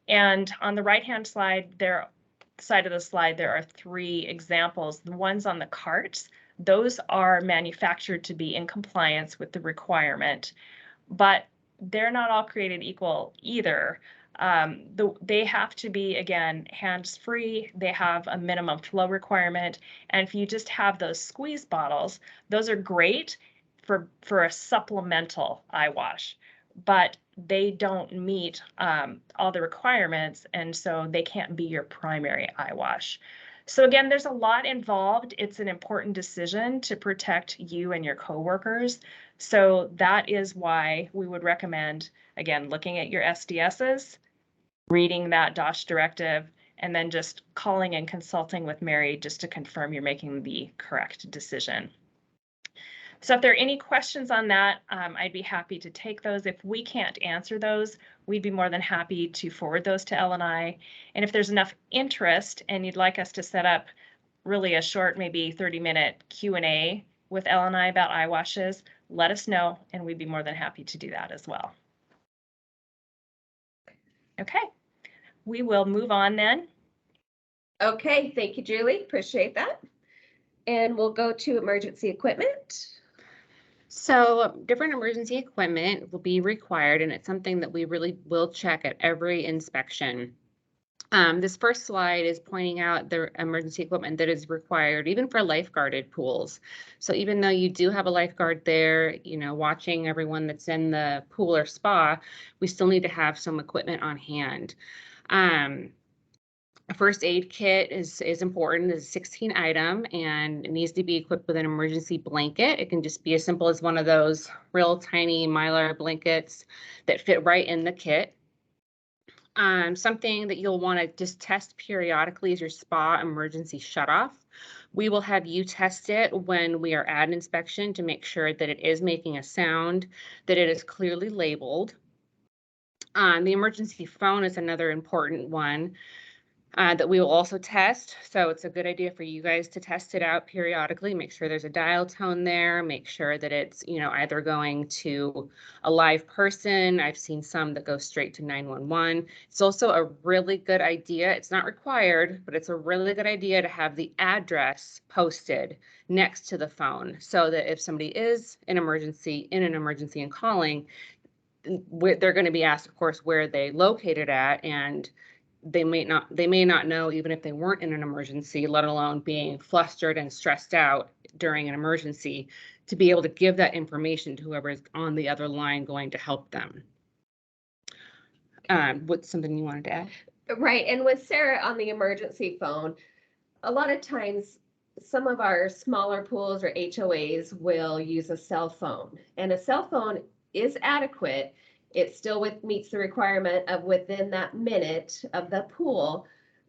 And on the right-hand side of the slide, there are 3 examples. The ones on the carts, those are manufactured to be in compliance with the requirement, but they're not all created equal either. They have to be, again, hands-free. They have a minimum flow requirement. And if you just have those squeeze bottles, those are great for a supplemental eye wash, but they don't meet all the requirements, and so they can't be your primary eye wash. So again, there's a lot involved. It's an important decision to protect you and your coworkers. So that is why we would recommend, again, looking at your SDSs, reading that DOSH directive, and then just calling and consulting with Mary just to confirm you're making the correct decision. So if there are any questions on that, I'd be happy to take those. If we can't answer those, we'd be more than happy to forward those to L&I. And if there's enough interest and you'd like us to set up really a short, maybe 30-minute Q&A with L&I about eye washes, let us know, and we'd be more than happy to do that as well. Okay, we will move on then. Okay, thank you, Julie. Appreciate that. And we'll go to emergency equipment. So different emergency equipment will be required, and it's something that we really will check at every inspection. This first slide is pointing out the emergency equipment that is required even for lifeguarded pools. So even though you do have a lifeguard there, you know, watching everyone that's in the pool or spa, we still need to have some equipment on hand. A first aid kit is important. It's a 16 item and it needs to be equipped with an emergency blanket. It can just be as simple as one of those real tiny Mylar blankets that fit right in the kit. Something that you'll want to just test periodically is your spa emergency shutoff. We will have you test it when we are at an inspection to make sure that it is making a sound, that it is clearly labeled. The emergency phone is another important one that we will also test. So it's a good idea for you guys to test it out periodically, make sure there's a dial tone there, make sure that it's, you know, either going to a live person. I've seen some that go straight to 911. It's also a really good idea. It's not required, but it's a really good idea to have the address posted next to the phone so that if somebody is in an emergency and calling, they're going to be asked, of course, where they located at, and they may not know, even if they weren't in an emergency, let alone being flustered and stressed out during an emergency, to be able to give that information to whoever is on the other line going to help them. What's something you wanted to add? Right, and with Sarah on the emergency phone, a lot of times some of our smaller pools or HOAs will use a cell phone, and a cell phone is adequate. It still meets the requirement of within that minute of the pool.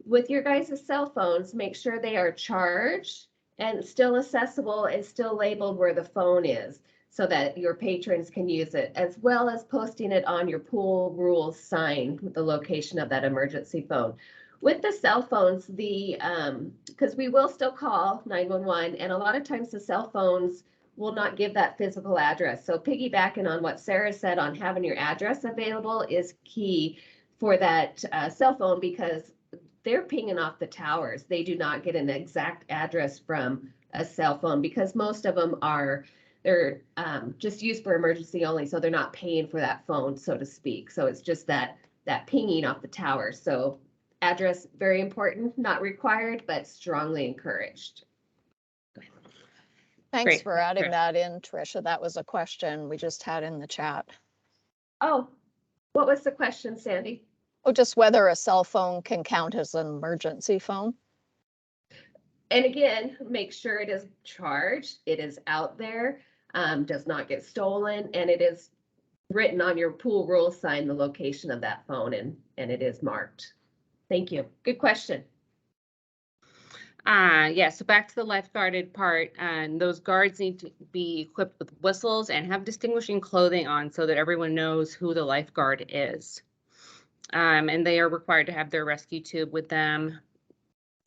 With your guys' cell phones, make sure they are charged and still accessible and still labeled where the phone is so that your patrons can use it, as well as posting it on your pool rules sign with the location of that emergency phone. With the cell phones, because we will still call 911, and a lot of times the cell phones will not give that physical address. So piggybacking on what Sarah said on having your address available is key for that cell phone, because they're pinging off the towers. They do not get an exact address from a cell phone because most of them they're just used for emergency only. So they're not paying for that phone, so to speak. So it's just that pinging off the tower. So address, very important, not required, but strongly encouraged. Thanks Great. for adding that in, Tricia. That was a question we just had in the chat. Oh, what was the question, Sandy? Oh, just whether a cell phone can count as an emergency phone. And again, make sure it is charged, it is out there. does not get stolen, and it is written on your pool rule sign, the location of that phone, and it is marked. Thank you. Good question. Yeah, so back to the lifeguarded part, and those guards need to be equipped with whistles and have distinguishing clothing on so that everyone knows who the lifeguard is. And they are required to have their rescue tube with them.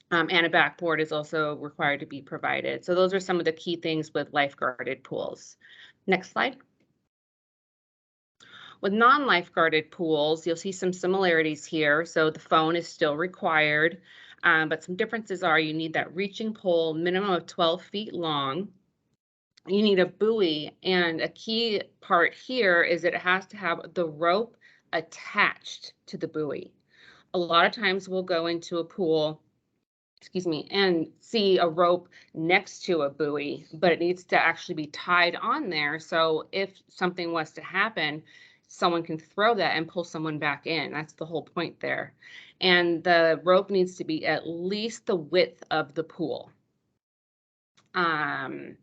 And a backboard is also required to be provided. So those are some of the key things with lifeguarded pools. Next slide. With non-lifeguarded pools, you'll see some similarities here. So the phone is still required, but some differences are you need that reaching pole, minimum of 12 feet long. You need a buoy, and a key part here is that it has to have the rope attached to the buoy. A lot of times we'll go into a pool, and see a rope next to a buoy, but it needs to actually be tied on there. So if something was to happen, someone can throw that and pull someone back in. That's the whole point there. And the rope needs to be at least the width of the pool. Again,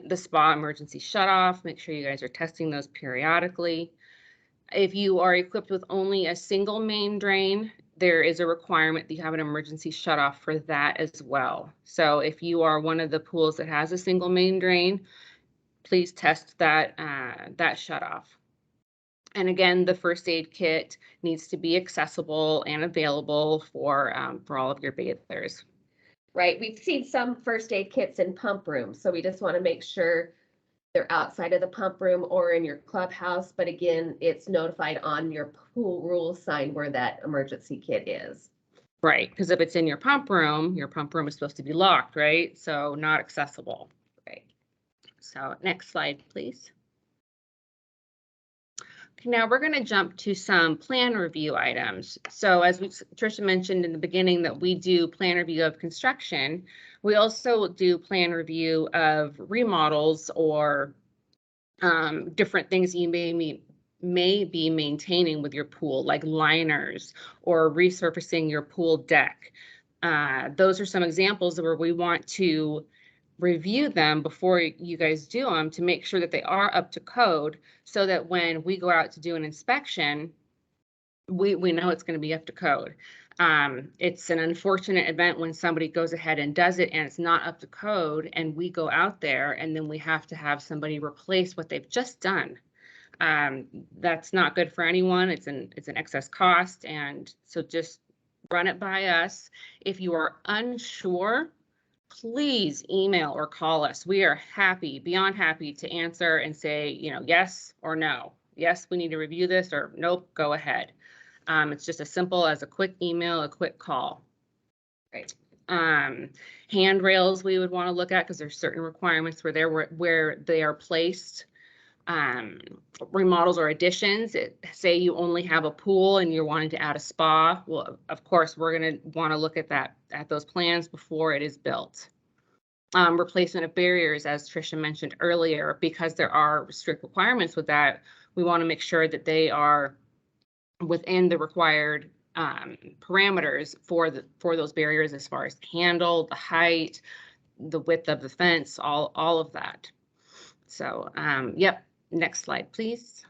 the spa emergency shutoff, make sure you guys are testing those periodically. If you are equipped with only a single main drain, there is a requirement that you have an emergency shutoff for that as well. So if you are one of the pools that has a single main drain, please test that, that shutoff. And again, the first aid kit needs to be accessible and available for all of your bathers. Right, we've seen some first aid kits in pump rooms, so we just want to make sure they're outside of the pump room or in your clubhouse, but again, it's notified on your pool rule sign where that emergency kit is. Right, because if it's in your pump room is supposed to be locked, right? So not accessible. Right. So next slide, please. Now we're going to jump to some plan review items. So as Tricia mentioned in the beginning that we do plan review of construction, we also do plan review of remodels or different things you may be maintaining with your pool, like liners or resurfacing your pool deck. Those are some examples where we want to review them before you guys do them to make sure that they are up to code, so that when we go out to do an inspection, we know it's going to be up to code. It's an unfortunate event when somebody goes ahead and does it and it's not up to code, and we go out there and then we have to have somebody replace what they've just done. That's not good for anyone. It's an excess cost, and so just run it by us. If you are unsure, please email or call us. We are happy, beyond happy to answer and say, yes or no. Yes, we need to review this, or nope, go ahead. It's just as simple as a quick email, a quick call. Right. Handrails we would want to look at because there's certain requirements where they are placed. Remodels or additions, say you only have a pool and you're wanting to add a spa, well, of course, we're going to want to look at those plans before it is built. Replacement of barriers, as Tricia mentioned earlier, because there are strict requirements with that, we want to make sure that they are within the required parameters for those barriers, as far as the handle, the height, the width of the fence, all of that. So, yep. Next slide, please.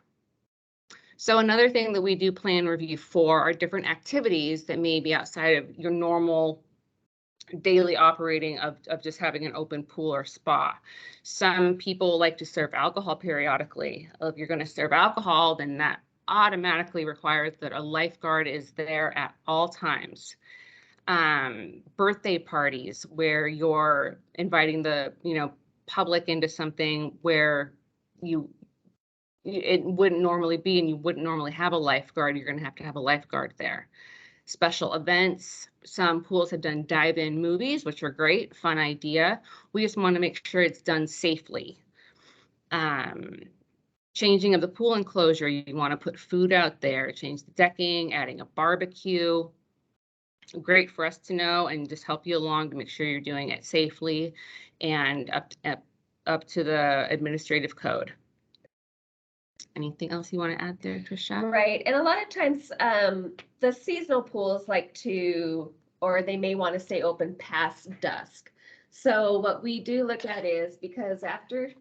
So another thing that we do plan review for are different activities that may be outside of your normal daily operating of just having an open pool or spa. Some people like to serve alcohol periodically. If you're going to serve alcohol, then that automatically requires that a lifeguard is there at all times. Birthday parties where you're inviting the public into something where it wouldn't normally be, and you wouldn't normally have a lifeguard, you're going to have a lifeguard there. Special events, some pools have done dive-in movies, which are great, fun idea. We just want to make sure it's done safely. Changing of the pool enclosure, you want to put food out there, change the decking, adding a barbecue. Great for us to know and just help you along to make sure you're doing it safely and up to the administrative code. Anything else you want to add there, Tricia? Right, and a lot of times the seasonal pools like to, or they may want to stay open past dusk. So what we do look at is, because after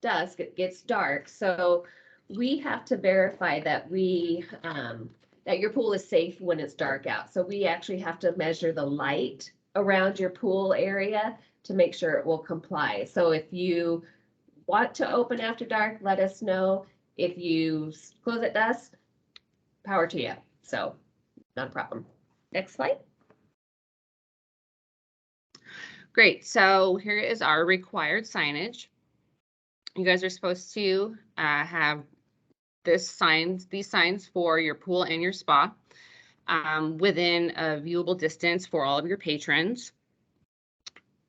dusk, it gets dark. So we have to verify that that your pool is safe when it's dark out. So we actually have to measure the light around your pool area to make sure it will comply. So if you want to open after dark, let us know. If you close at dusk, power to you. So not a problem. Next slide. Great. So here is our required signage. You guys are supposed to have these signs for your pool and your spa within a viewable distance for all of your patrons.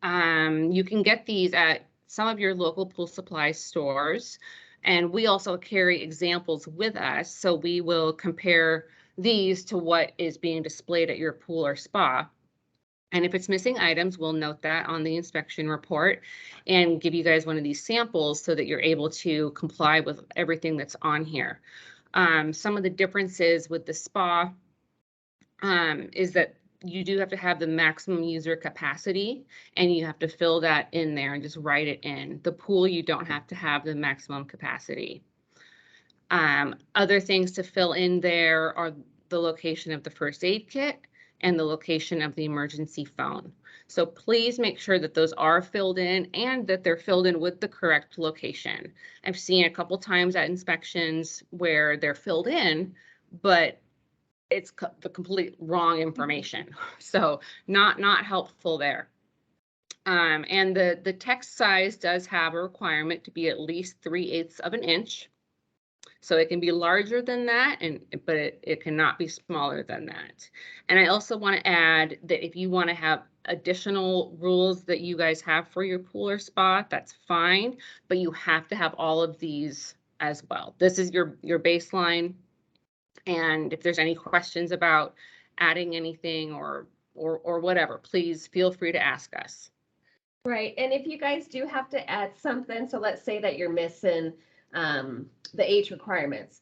You can get these at some of your local pool supply stores, and we also carry examples with us, so we will compare these to what is being displayed at your pool or spa. And if it's missing items, we'll note that on the inspection report and give you guys one of these samples so that you're able to comply with everything that's on here. Some of the differences with the spa is that you do have to have the maximum user capacity, and you have to fill that in there and just write it in. The pool, you don't have to have the maximum capacity. Other things to fill in there are the location of the first aid kit and the location of the emergency phone. So please make sure that those are filled in and that they're filled in with the correct location. I've seen a couple times at inspections where they're filled in, but it's the complete wrong information. So not helpful there. And the text size does have a requirement to be at least 3/8 of an inch. So it can be larger than that, but it cannot be smaller than that. And I also want to add that if you want to have additional rules that you guys have for your pool or spa, that's fine, but you have to have all of these as well. This is your baseline. And if there's any questions about adding anything or whatever, please feel free to ask us. Right, and if you guys do have to add something, so let's say that you're missing the age requirements.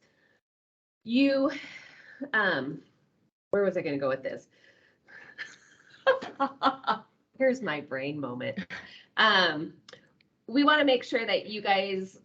You, where was I going to go with this? Here's my brain moment. We want to make sure that you guys,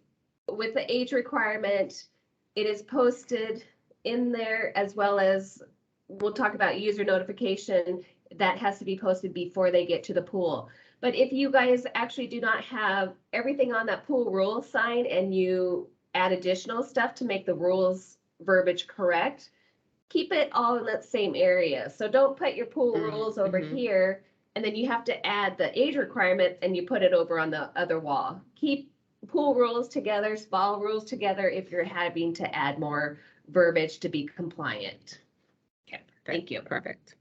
with the age requirement, it is posted in there, as well as we'll talk about user notification that has to be posted before they get to the pool. But if you guys actually do not have everything on that pool rules sign and you add additional stuff to make the rules verbiage correct, keep it all in that same area. So don't put your pool rules over here and then you have to add the age requirement and you put it over on the other wall. Keep pool rules together, spa rules together if you're having to add more verbiage to be compliant. Okay, thank you. Perfect.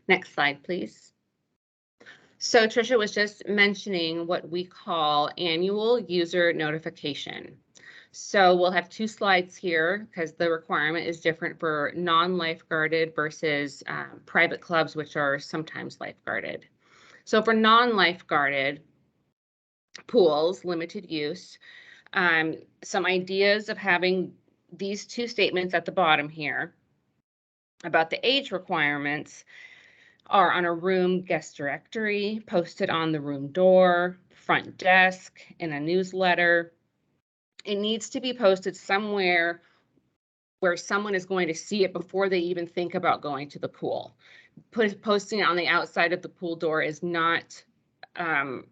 Next slide, please. So Tricia was just mentioning what we call annual user notification. So we'll have 2 slides here because the requirement is different for non-lifeguarded versus private clubs, which are sometimes lifeguarded. So for non-lifeguarded pools, limited use, some ideas of having these 2 statements at the bottom here about the age requirements are on a room guest directory, posted on the room door, front desk, in a newsletter. It needs to be posted somewhere where someone is going to see it before they even think about going to the pool. Posting it on the outside of the pool door is not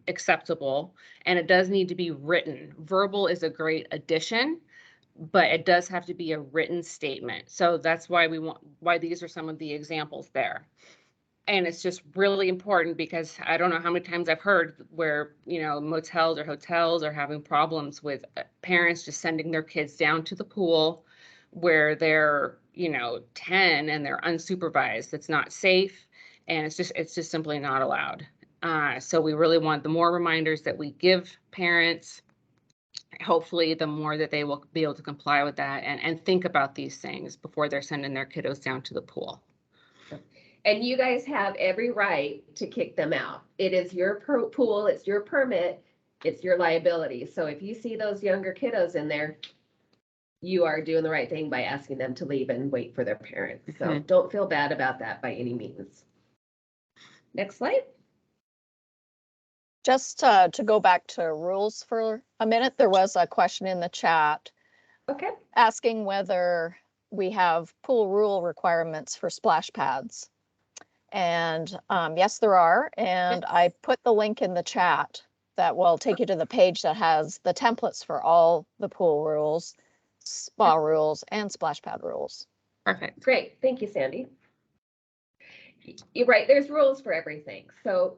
acceptable, and it does need to be written. Verbal is a great addition, but it does have to be a written statement. So that's why why these are some of the examples there. And it's just really important because I don't know how many times I've heard where, motels or hotels are having problems with parents just sending their kids down to the pool where they're, 10 and they're unsupervised. It's not safe. And it's just simply not allowed. So we really want the more reminders that we give parents, hopefully the more that they will be able to comply with that and think about these things before they're sending their kiddos down to the pool. And you guys have every right to kick them out. It is your pool, it's your permit, it's your liability. So if you see those younger kiddos in there, you are doing the right thing by asking them to leave and wait for their parents. So don't feel bad about that by any means. Next slide. Just to go back to rules for a minute, there was a question in the chat Okay, asking whether we have pool rule requirements for splash pads. And yes, there are. And I put the link in the chat that will take you to the page that has the templates for all the pool rules, spa rules, and splash pad rules. Perfect. great. Thank you, Sandy. You're right. There's rules for everything. So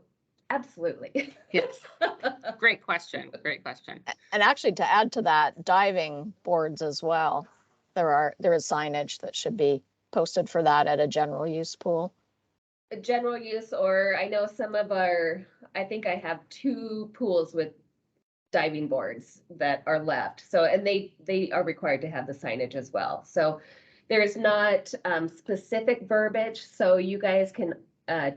absolutely. Yes. Great question. Great question. And actually, to add to that, diving boards as well. There is signage that should be posted for that at a general use pool. General use, or I know some of I think I have 2 pools with diving boards that are left. So, and they are required to have the signage as well. So there's not specific verbiage, so you guys can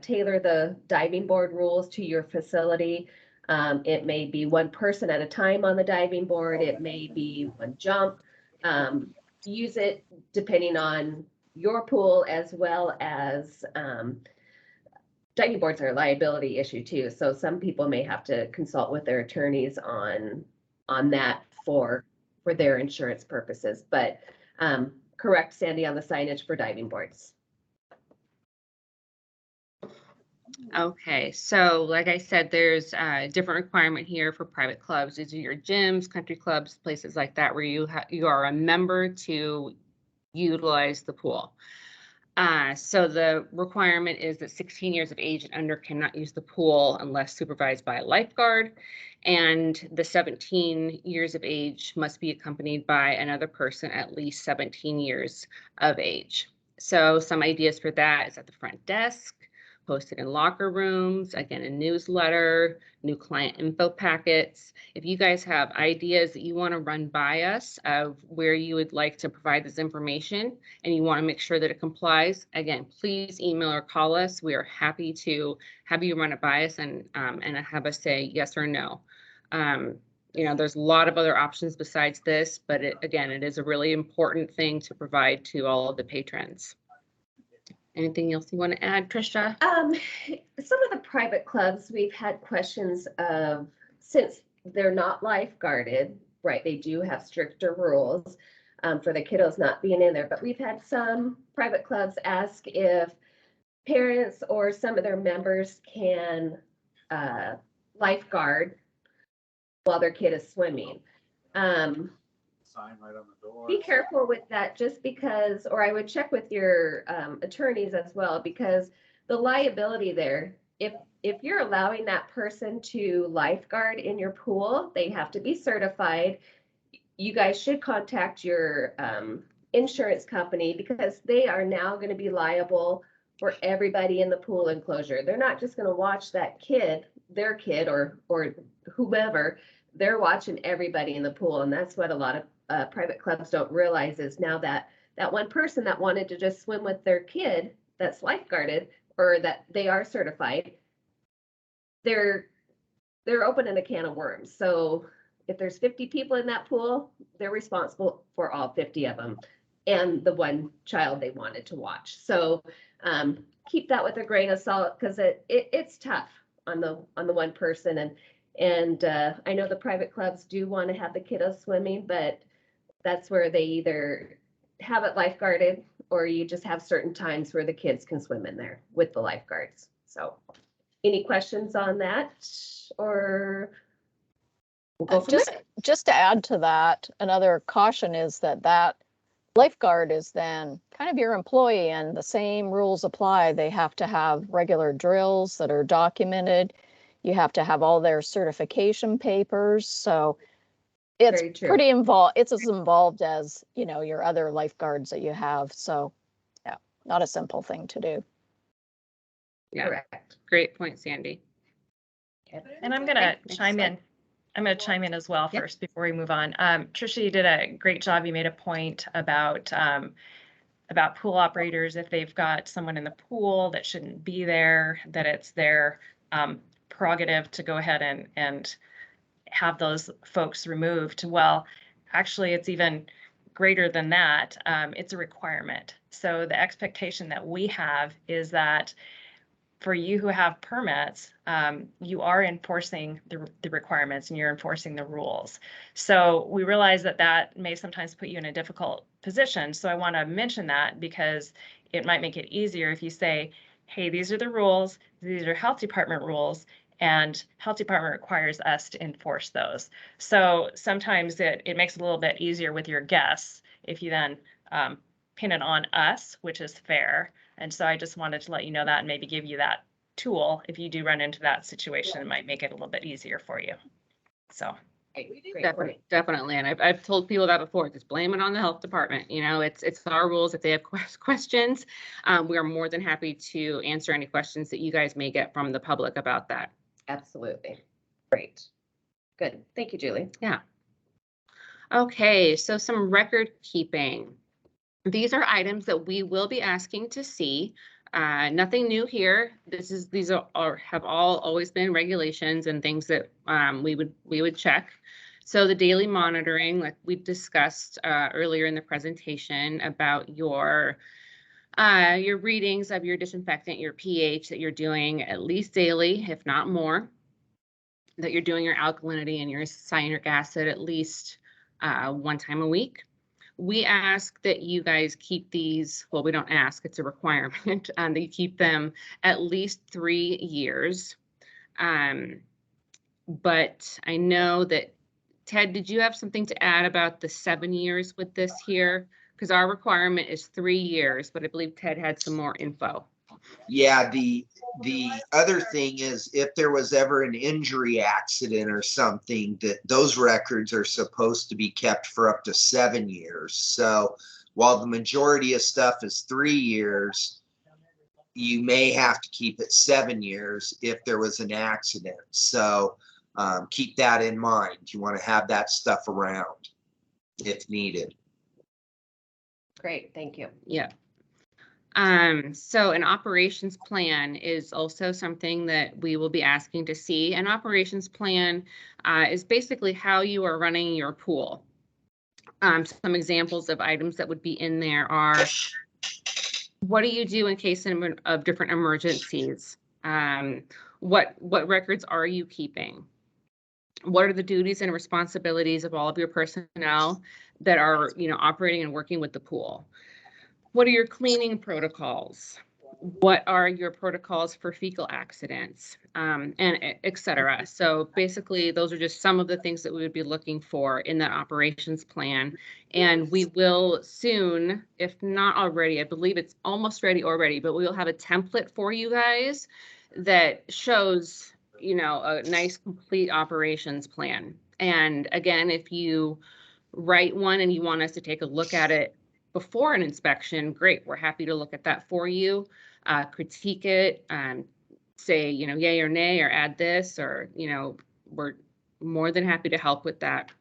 tailor the diving board rules to your facility. It may be 1 person at a time on the diving board. It may be 1 jump. Use it depending on your pool, as well as diving boards are a liability issue too. So some people may have to consult with their attorneys on that for their insurance purposes. But correct, Sandy, on the signage for diving boards. Okay, so like I said, there's a different requirement here for private clubs. These are your gyms, country clubs, places like that where you are a member to utilize the pool. So the requirement is that 16 years of age and under cannot use the pool unless supervised by a lifeguard. And the 17 years of age must be accompanied by another person at least 17 years of age. So some ideas for that is at the front desk, posted in locker rooms, again, a newsletter, new client info packets. If you guys have ideas that you want to run by us of where you would like to provide this information and you want to make sure that it complies, again, please email or call us. We are happy to have you run it by us and have us say yes or no. You know, there's a lot of other options besides this, but again, it is a really important thing to provide to all of the patrons. Anything else you want to add, Trisha? Some of the private clubs, we've had questions of, since they're not lifeguarded, right, they do have stricter rules for the kiddos not being in there, but we've had some private clubs ask if parents or some of their members can lifeguard while their kid is swimming. Sign right on the door. Be careful with that, just because, or I would check with your attorneys as well, because the liability there, if you're allowing that person to lifeguard in your pool, they have to be certified. You guys should contact your insurance company, because they are now going to be liable for everybody in the pool enclosure. They're not just going to watch that kid, their kid, or whomever. They're watching everybody in the pool, and that's what a lot of private clubs don't realize, is now that one person that wanted to just swim with their kid that's lifeguarded, or that they are certified, they're opening a can of worms. So if there's 50 people in that pool, they're responsible for all 50 of them and the 1 child they wanted to watch. So keep that with a grain of salt, because it's tough on the 1 person. And I know the private clubs do want to have the kiddos swimming, but that's where they either have it lifeguarded, or you just have certain times where the kids can swim in there with the lifeguards. So any questions on that, or we'll go from there? Just to add to that, another caution is that lifeguard is then kind of your employee, and the same rules apply. They have to have regular drills that are documented. You have to have all their certification papers. So it's pretty involved. It's as involved as, you know, your other lifeguards that you have. So yeah, not a simple thing to do. Yeah, Correct. great point, Sandy. And I'm going to chime in. I'm going to chime in as well first before we move on. Trisha, you did a great job. You made a point about pool operators. If they've got someone in the pool that shouldn't be there, that it's their prerogative to go ahead and have those folks removed. Well, actually, it's even greater than that. It's a requirement. So the expectation that we have is that for you who have permits, you are enforcing the requirements and you're enforcing the rules. So we realize that that may sometimes put you in a difficult position. So I want to mention that because it might make it easier if you say, hey, these are the rules, these are health department rules, and health department requires us to enforce those. So sometimes it makes it a little bit easier with your guests if you then pin it on us, which is fair. And so I just wanted to let you know that and maybe give you that tool. If you do run into that situation, it might make it a little bit easier for you. So. Definitely. And I've told people that before, just blame it on the health department. You know, it's our rules. If they have questions, we are more than happy to answer any questions that you guys may get from the public about that. Absolutely. Great. Good. Thank you, Julie. Yeah. Okay, so some record keeping. These are items that we will be asking to see. Nothing new here. These have all always been regulations and things that we would check. So the daily monitoring, like we discussed earlier in the presentation, about your readings of your disinfectant, your pH that you're doing at least daily, if not more. That you're doing your alkalinity and your cyanic acid at least 1 time a week. We ask that you guys keep these, well, we don't ask, it's a requirement, that you keep them at least 3 years. But I know that, Ted, did you have something to add about the 7 years with this here? Because our requirement is 3 years, but I believe Ted had some more info. Yeah, the other thing is if there was ever an injury accident or something, that those records are supposed to be kept for up to 7 years. So while the majority of stuff is 3 years, you may have to keep it 7 years if there was an accident. So keep that in mind. You want to have that stuff around if needed. Great. Thank you. Yeah. So an operations plan is also something that we will be asking to see. An operations plan is basically how you are running your pool. Some examples of items that would be in there are, what do you do in case of different emergencies? What records are you keeping? What are the duties and responsibilities of all of your personnel that are, operating and working with the pool? What are your cleaning protocols? What are your protocols for fecal accidents, and et cetera? So basically, those are just some of the things that we would be looking for in that operations plan. And we will soon, if not already, I believe it's almost ready already, but we will have a template for you guys that shows, a nice complete operations plan. And again, if you write one and you want us to take a look at it before an inspection, great. We're happy to look at that for you, critique it, say, yay or nay, or add this, or, we're more than happy to help with that.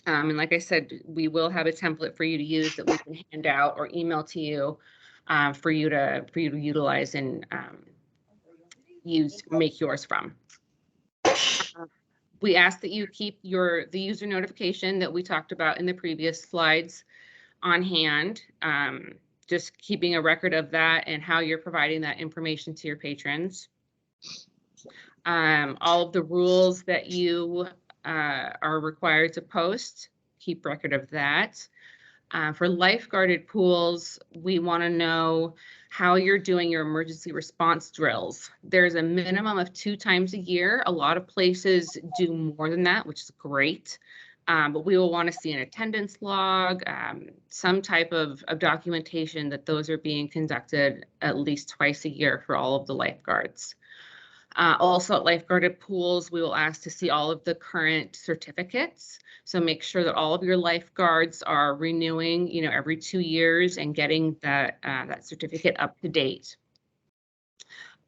And like I said, we will have a template for you to use that we can hand out or email to you for you to utilize and make yours from. We ask that you keep the user notification that we talked about in the previous slides on hand, just keeping a record of that and how you're providing that information to your patrons. All of the rules that you are required to post, keep record of that. For lifeguarded pools, we want to know how you're doing your emergency response drills. There's a minimum of 2 times a year. A lot of places do more than that, which is great. But we will want to see an attendance log, some type of documentation that those are being conducted at least twice a year for all of the lifeguards. Also at lifeguarded pools, we will ask to see all of the current certificates. So make sure that all of your lifeguards are renewing, every 2 years and getting that certificate up to date.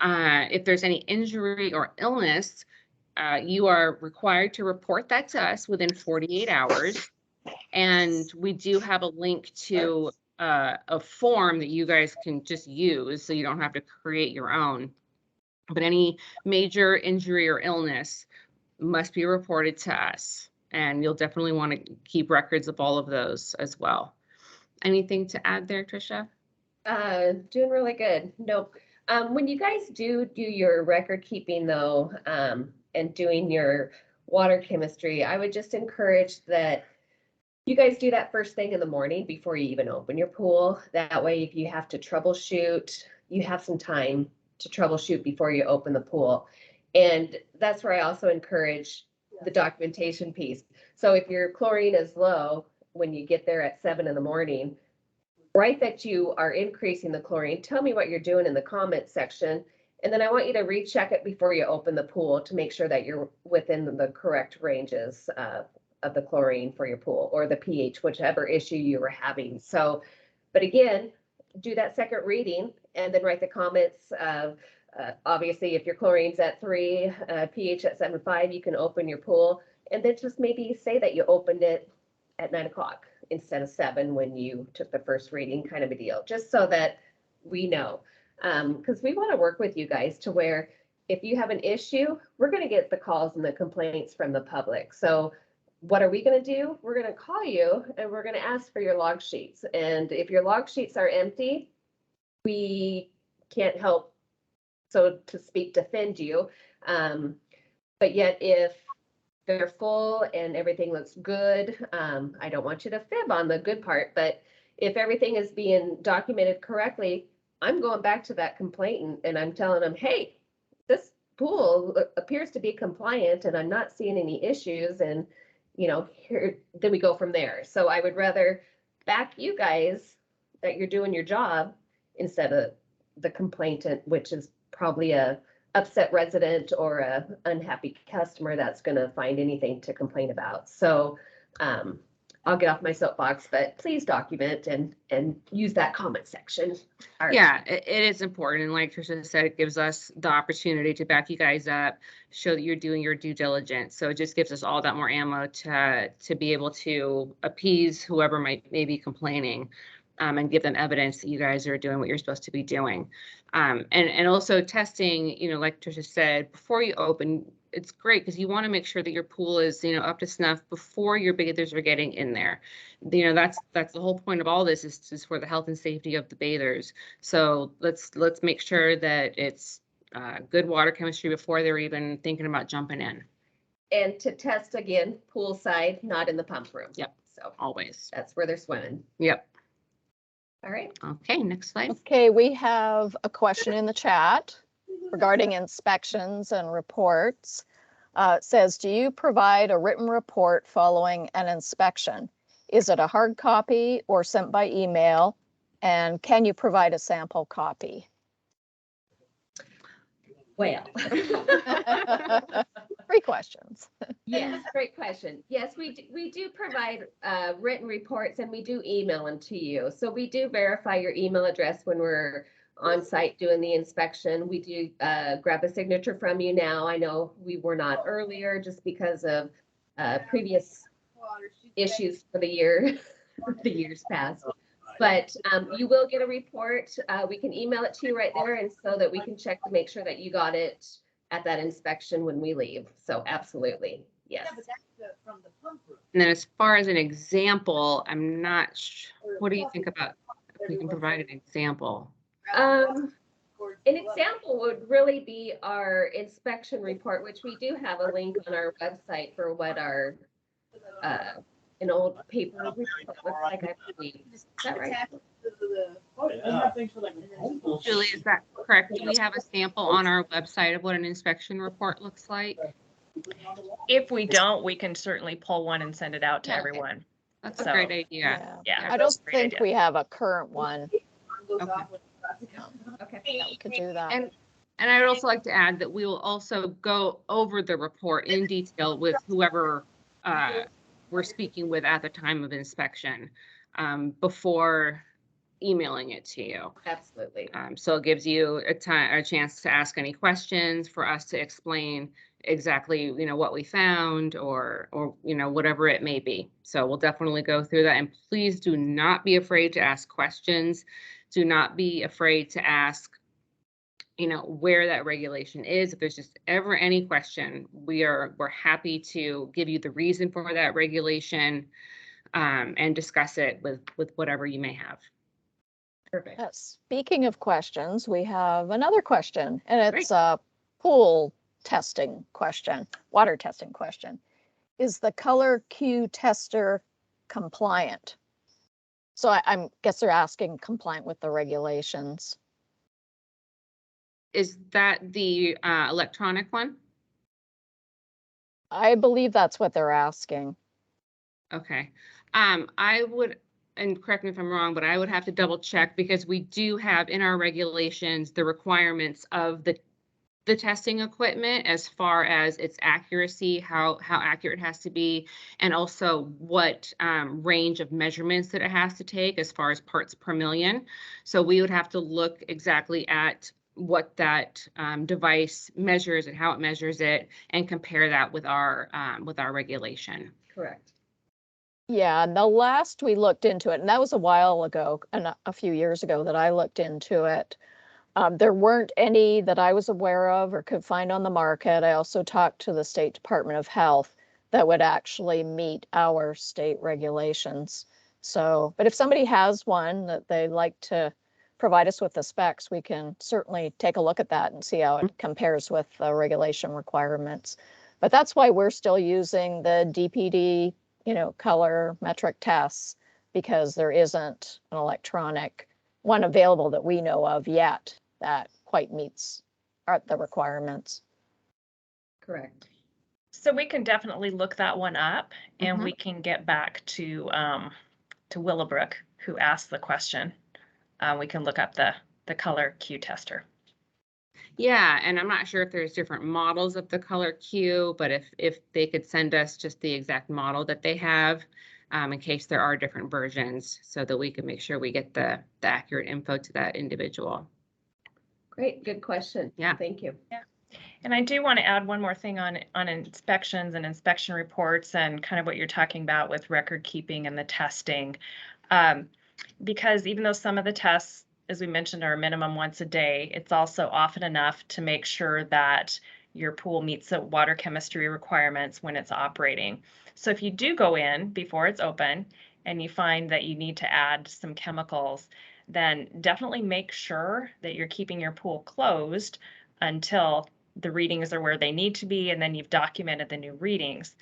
If there's any injury or illness, you are required to report that to us within 48 hours. And we do have a link to a form that you guys can just use, so you don't have to create your own. But any major injury or illness must be reported to us. And you'll definitely want to keep records of all of those as well. Anything to add there, Tricia? Doing really good. Nope. When you guys do your record keeping though, and doing your water chemistry, I would just encourage that you guys do that first thing in the morning before you even open your pool. That way, if you have to troubleshoot, you have some time to troubleshoot before you open the pool. And that's where I also encourage the documentation piece. So if your chlorine is low, when you get there at 7 in the morning, write that you are increasing the chlorine. Tell me what you're doing in the comment section. And then I want you to recheck it before you open the pool to make sure that you're within the correct ranges of the chlorine for your pool, or the pH, whichever issue you were having. So, but again, do that second reading and then write the comments of, obviously, if your chlorine's at 3, pH at 7.5, you can open your pool. And then just maybe say that you opened it at 9 o'clock instead of 7 when you took the first reading, kind of a deal, just so that we know. Because we want to work with you guys to where if you have an issue, we're going to get the calls and the complaints from the public. So what are we going to do? We're going to call you and we're going to ask for your log sheets. And if your log sheets are empty, we can't help, so to speak, defend you. But yet if they're full and everything looks good, I don't want you to fib on the good part, but if everything is being documented correctly, I'm going back to that complainant and I'm telling them, hey, this pool appears to be compliant and I'm not seeing any issues, and here, then we go from there. So I would rather back you guys that you're doing your job instead of the complainant, which is probably a upset resident or a unhappy customer that's going to find anything to complain about. So I'll get off my soapbox, but please document and use that comment section. Yeah, it is important. And like Tricia said, it gives us the opportunity to back you guys up, show that you're doing your due diligence. So it just gives us all that more ammo to be able to appease whoever may be complaining, and give them evidence that you guys are doing what you're supposed to be doing. And also testing, like Tricia said, before you open, it's great because you want to make sure that your pool is, up to snuff before your bathers are getting in there. That's the whole point of all this is for the health and safety of the bathers. So let's make sure that it's good water chemistry before they're even thinking about jumping in. And to test again, poolside, not in the pump room. Yep. So Always. that's where they're swimming. Yep. All right. Okay, next slide. Okay, we have a question in the chat regarding inspections and reports. It says, do you provide a written report following an inspection? Is it a hard copy or sent by email? And can you provide a sample copy? Well. 3 questions. Yes, great question. Yes, we do provide written reports and we do email them to you. So we do verify your email address when we're on site doing the inspection. We do grab a signature from you now. I know we were not earlier just because of previous issues for the year, the years past. But you will get a report. We can email it to you right there, and so that we can check to make sure that you got it at that inspection when we leave. So absolutely, yes. Yeah, but that's from the pump room. And then as far as an example, I'm not sure. What do you think about if we can provide an example? An example would really be our inspection report, which we do have a link on our website for what our an old paper report looks like, I believe. Is that right? Julie, is that correct? Do we have a sample on our website of what an inspection report looks like? If we don't, we can certainly pull one and send it out to Yeah. everyone. That's a So, great idea. Yeah, I don't that's a great think idea. we have a current one. Okay. Yeah, we could do that. And I'd also like to add that we will also go over the report in detail with whoever we're speaking with at the time of inspection, before emailing it to you. Absolutely. So it gives you a chance to ask any questions, for us to explain exactly, what we found, or whatever it may be. So we'll definitely go through that, and please do not be afraid to ask questions. Do not be afraid to ask, where that regulation is. If there's just ever any question, we're happy to give you the reason for that regulation, and discuss it with whatever you may have. Perfect. Speaking of questions, we have another question, and it's a pool testing question, water testing question. Is the color Q tester compliant? So I guess they're asking compliant with the regulations. Is that the electronic one? I believe that's what they're asking. Okay. I would, and correct me if I'm wrong, but I would have to double check because we do have in our regulations the requirements of the testing equipment as far as its accuracy, how accurate it has to be, and also what range of measurements that it has to take as far as parts per million. So we would have to look exactly at what that device measures and how it measures it, and compare that with our regulation. Correct. Yeah, and the last we looked into it, and that was a while ago, and a few years ago that I looked into it. There weren't any that I was aware of or could find on the market. I also talked to the State Department of Health that would actually meet our state regulations. So, but if somebody has one that they'd like to provide us with the specs, we can certainly take a look at that and see how it compares with the regulation requirements. But that's why we're still using the DPD, color metric tests, because there isn't an electronic one available that we know of yet that quite meets the requirements. Correct. So we can definitely look that one up, and Mhm. we can get back to Willowbrook, who asked the question. We can look up the color Q tester. Yeah, and I'm not sure if there's different models of the color Q, but if they could send us just the exact model that they have, in case there are different versions, so that we can make sure we get the accurate info to that individual. Great. Good question. Yeah. Thank you. And I do want to add one more thing on inspections and inspection reports, and kind of what you're talking about with record keeping and the testing. Because even though some of the tests, as we mentioned, are a minimum once a day, it's also often enough to make sure that your pool meets the water chemistry requirements when it's operating. So if you do go in before it's open and you find that you need to add some chemicals, then definitely make sure that you're keeping your pool closed until the readings are where they need to be, and then you've documented the new readings.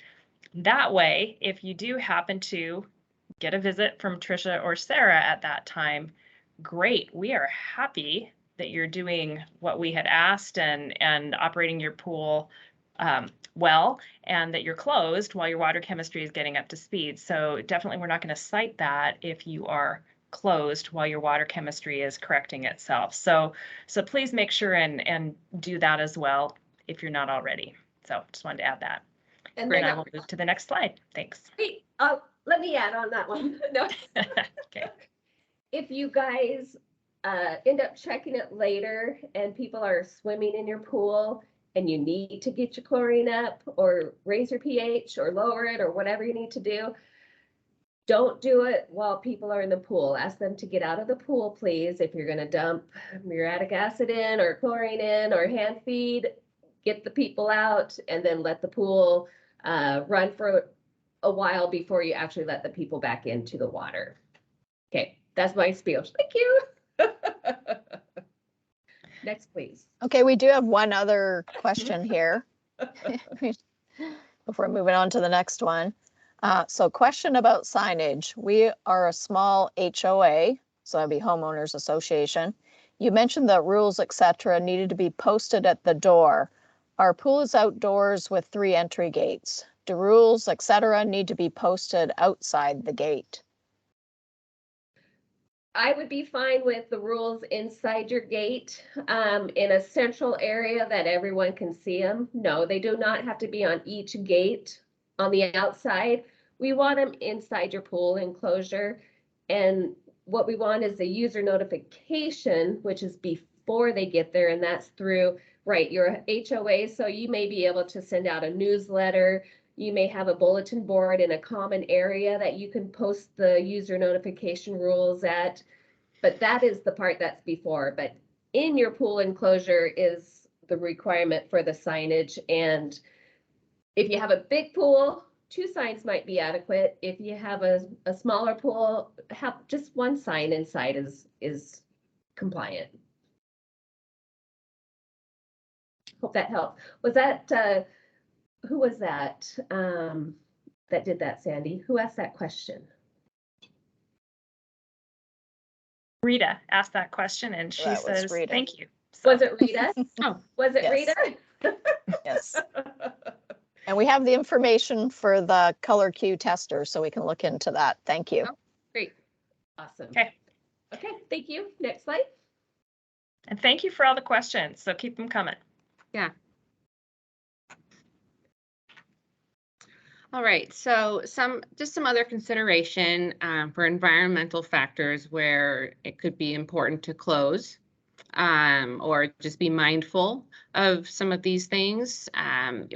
That way, if you do happen to get a visit from Trisha or Sarah at that time, great. We are happy that you're doing what we had asked and operating your pool well, and that you're closed while your water chemistry is getting up to speed. So definitely we're not going to cite that if you are closed while your water chemistry is correcting itself. So please make sure and do that as well if you're not already. So just wanted to add that. And And then I will move to the next slide. Thanks. let me add on that one. No. Okay. If you guys end up checking it later and people are swimming in your pool and you need to get your chlorine up or raise your pH or lower it or whatever you need to do, don't do it while people are in the pool. Ask them to get out of the pool, please. If you're going to dump muriatic acid in or chlorine in or hand feed, get the people out and then let the pool run for a while before you actually let the people back into the water. Okay, that's my spiel. Thank you. Next, please. Okay, we do have one other question here before moving on to the next one. So question about signage. We are a small HOA, so that'd be homeowners association. You mentioned that rules, etc., needed to be posted at the door. Our pool is outdoors with 3 entry gates. Do rules, etc., need to be posted outside the gate? I would be fine with the rules inside your gate in a central area that everyone can see them. No, they do not have to be on each gate on the outside. We want them inside your pool enclosure. And what we want is a user notification, which is before they get there. And that's through, right, your HOA. So you may be able to send out a newsletter. You may have a bulletin board in a common area that you can post the user notification rules at, but that is the part that's before. But in your pool enclosure is the requirement for the signage. And if you have a big pool, 2 signs might be adequate. If you have a smaller pool, have just 1 sign inside is compliant. Hope that helped. Was that, who was that, that did that, Sandy? Who asked that question? Rita asked that question and she That was says, Rita. thank you. Was it Rita? Oh, Was it Yes. Rita? Yes. And we have the information for the color Q tester, so we can look into that. Thank you. Oh, great. Awesome. Okay. Okay, thank you. Next slide. And thank you for all the questions. So keep them coming. yeah. All right, so just some other consideration for environmental factors where it could be important to close or just be mindful of some of these things.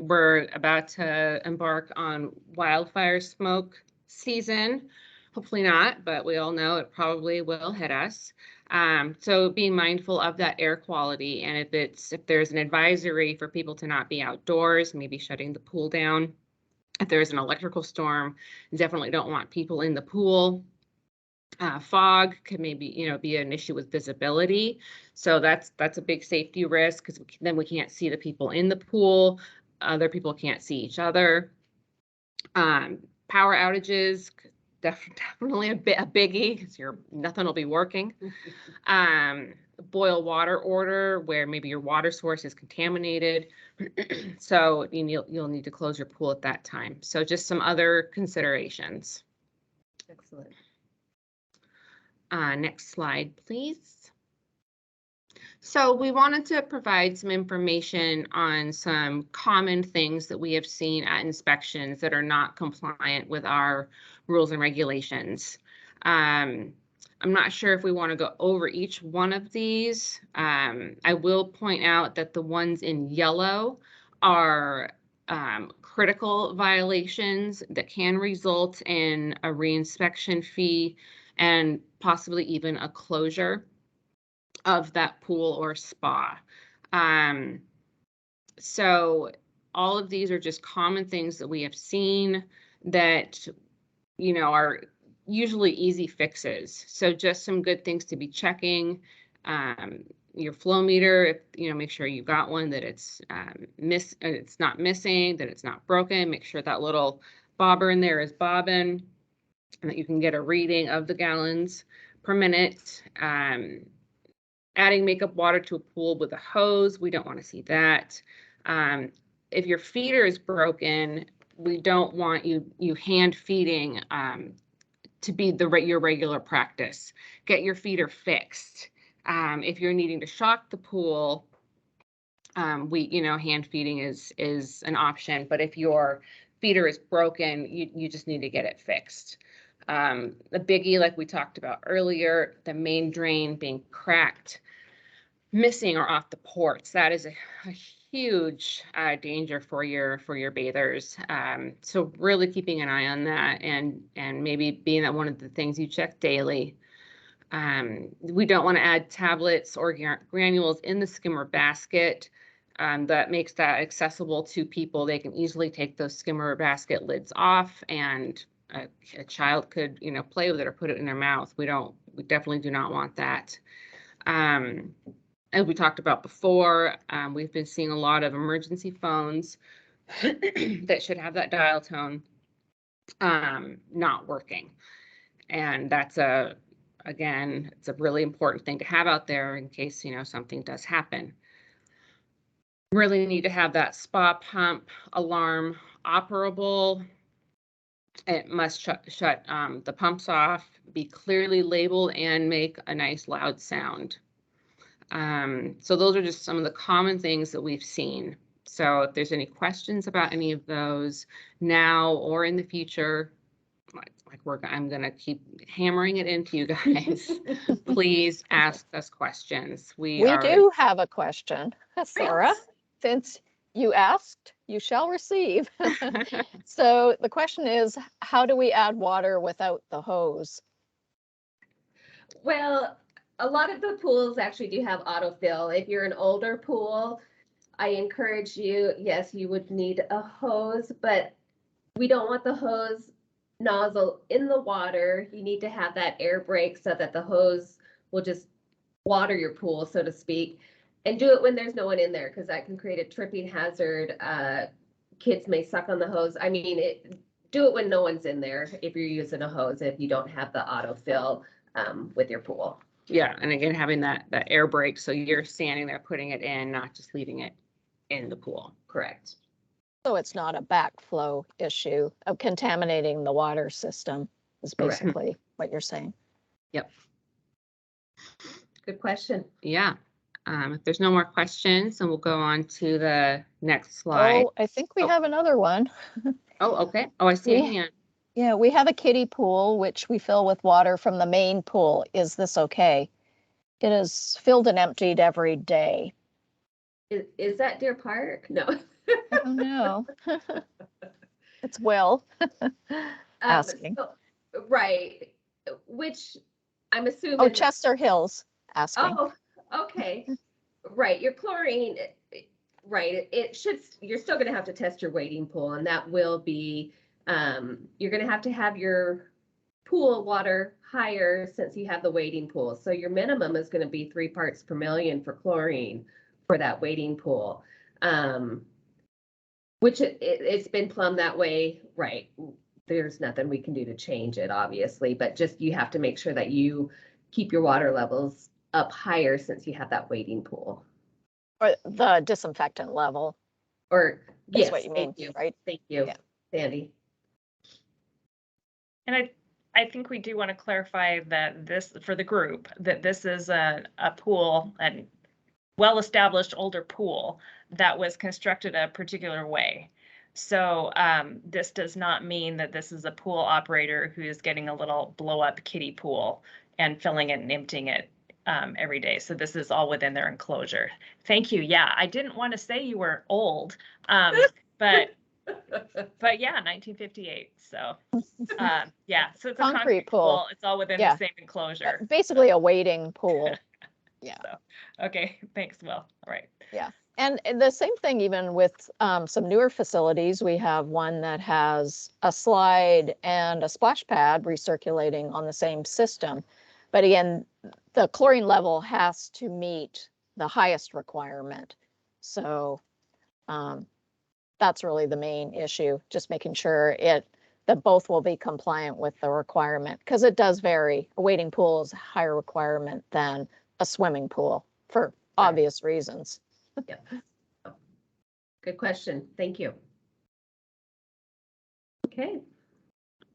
We're about to embark on wildfire smoke season. Hopefully not, but we all know it probably will hit us. So being mindful of that air quality, and if there's an advisory for people to not be outdoors, maybe shutting the pool down. If there's an electrical storm, definitely don't want people in the pool. Fog could maybe, be an issue with visibility. So that's a big safety risk because then we can't see the people in the pool. Other people can't see each other. Power outages, definitely a biggie because nothing will be working. Boil water order where maybe your water source is contaminated. So you'll need to close your pool at that time. So just some other considerations. Excellent. Next slide, please. So we wanted to provide some information on some common things that we have seen at inspections that are not compliant with our rules and regulations. I'm not sure if we want to go over each one of these. I will point out that the ones in yellow are critical violations that can result in a reinspection fee and possibly even a closure of that pool or spa. So all of these are just common things that we have seen that, are usually easy fixes. So just some good things to be checking. Your flow meter, make sure you got one, that it's it's not missing, that it's not broken. Make sure that little bobber in there is bobbing, and that you can get a reading of the gallons per minute. Adding makeup water to a pool with a hose, we don't want to see that. If your feeder is broken, we don't want you hand feeding to be your regular practice. Get your feeder fixed. If you're needing to shock the pool, hand feeding is an option. But if your feeder is broken, you just need to get it fixed. The biggie, like we talked about earlier, the main drain being cracked, missing or off the ports. That is a huge danger for your bathers. So really keeping an eye on that and maybe being that one of the things you check daily. We don't want to add tablets or granules in the skimmer basket. That makes that accessible to people. They can easily take those skimmer basket lids off, and a child could, play with it or put it in their mouth. We definitely do not want that. As we talked about before, we've been seeing a lot of emergency phones that should have that dial tone not working. And that's again, it's a really important thing to have out there in case, something does happen. Really need to have that spa pump alarm operable. It must shut the pumps off, be clearly labeled, and make a nice loud sound. So those are just some of the common things that we've seen. So if there's any questions about any of those now or in the future, I'm going to keep hammering it into you guys. Please ask us questions. We do have a question, Sarah. Since you asked, you shall receive. So the question is, how do we add water without the hose? Well, a lot of the pools actually do have autofill. If you're an older pool, I encourage you, yes, you would need a hose, but we don't want the hose nozzle in the water. You need to have that air break so that the hose will just water your pool, so to speak, and do it when there's no one in there, because that can create a tripping hazard. Kids may suck on the hose. I mean, do it when no one's in there if you're using a hose, if you don't have the autofill with your pool. Yeah, and again, having that air break, so you're standing there putting it in, not just leaving it in the pool. Correct. So it's not a backflow issue of contaminating the water system is Correct. basically what you're saying. Yep. Good question. Yeah. If there's no more questions, then we'll go on to the next slide. Oh, I think we Oh. have another one. Oh, okay. Oh, I see a We- hand. Yeah, we have a kiddie pool, which we fill with water from the main pool. Is this okay? It is filled and emptied every day. Is that Deer Park? No. I don't know. It's Will asking. Right, which I'm assuming. Oh, Chester Hills asking. Oh, okay. Right, your chlorine, right, it should, you're still gonna have to test your wading pool, and that will be, you're gonna have your pool water higher since you have the wading pool. So your minimum is gonna be 3 parts per million for chlorine for that wading pool. Which it's been plumbed that way, right? There's nothing we can do to change it, obviously, but just you have to make sure that you keep your water levels up higher since you have that wading pool. Or the disinfectant level Or, is yes, what you mean, thank you, right? thank you, Yeah. Sandy. And I think we do want to clarify that this, for the group, that this is a pool, a well-established older pool that was constructed a particular way. So this does not mean that this is a pool operator who is getting a little blow-up kiddie pool and filling it and emptying it every day. So this is all within their enclosure. Thank you. Yeah, I didn't want to say you were old, but yeah, 1958. So yeah, so it's a concrete pool. It's all within Yeah. the same enclosure. Basically a wading pool. Yeah. So, okay, thanks, Will. All right. Yeah. And the same thing even with some newer facilities. We have one that has a slide and a splash pad recirculating on the same system. But again, the chlorine level has to meet the highest requirement. So that's really the main issue, just making sure that both will be compliant with the requirement, because it does vary. A wading pool is a higher requirement than a swimming pool for obvious reasons. Yep. Good question. Thank you. Okay.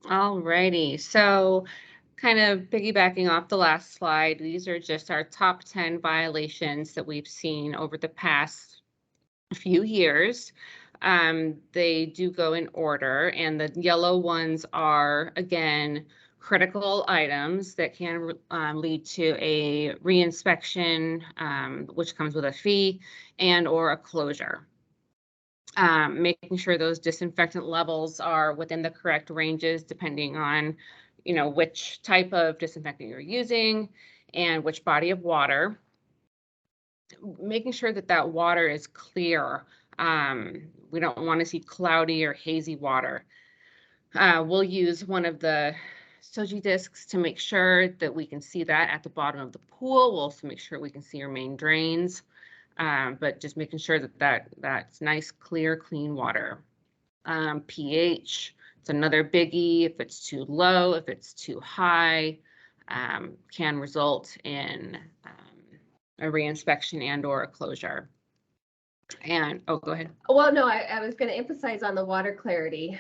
All righty. So kind of piggybacking off the last slide, these are just our top 10 violations that we've seen over the past few years. They do go in order, and the yellow ones are, again, critical items that can lead to a reinspection, which comes with a fee and or a closure. Making sure those disinfectant levels are within the correct ranges, depending on, which type of disinfectant you're using and which body of water. Making sure that water is clear. We don't want to see cloudy or hazy water. We'll use one of the Soji discs to make sure that we can see that at the bottom of the pool. We'll also make sure we can see our main drains. But just making sure that's nice, clear, clean water. pH, it's another biggie. If it's too low, if it's too high, can result in a reinspection and or a closure. And, oh, go ahead. Well, no, I was going to emphasize on the water clarity,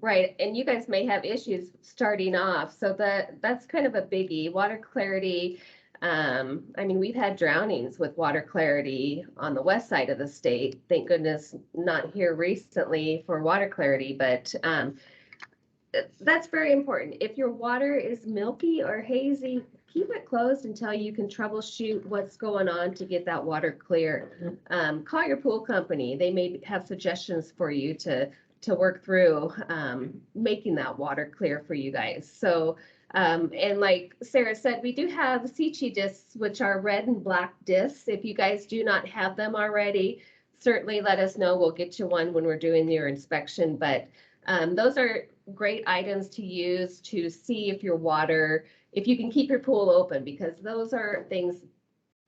right? And you guys may have issues starting off, so that's kind of a biggie. Water clarity. I mean, we've had drownings with water clarity on the west side of the state. Thank goodness not here recently for water clarity, but that's very important. If your water is milky or hazy, keep it closed until you can troubleshoot what's going on to get that water clear. Call your pool company. They may have suggestions for you to work through making that water clear for you guys. So, and like Sarah said, we do have Sichi discs, which are red and black discs. If you guys do not have them already, certainly let us know. We'll get you one when we're doing your inspection. But those are great items to use to see if your water, if you can keep your pool open, because those are things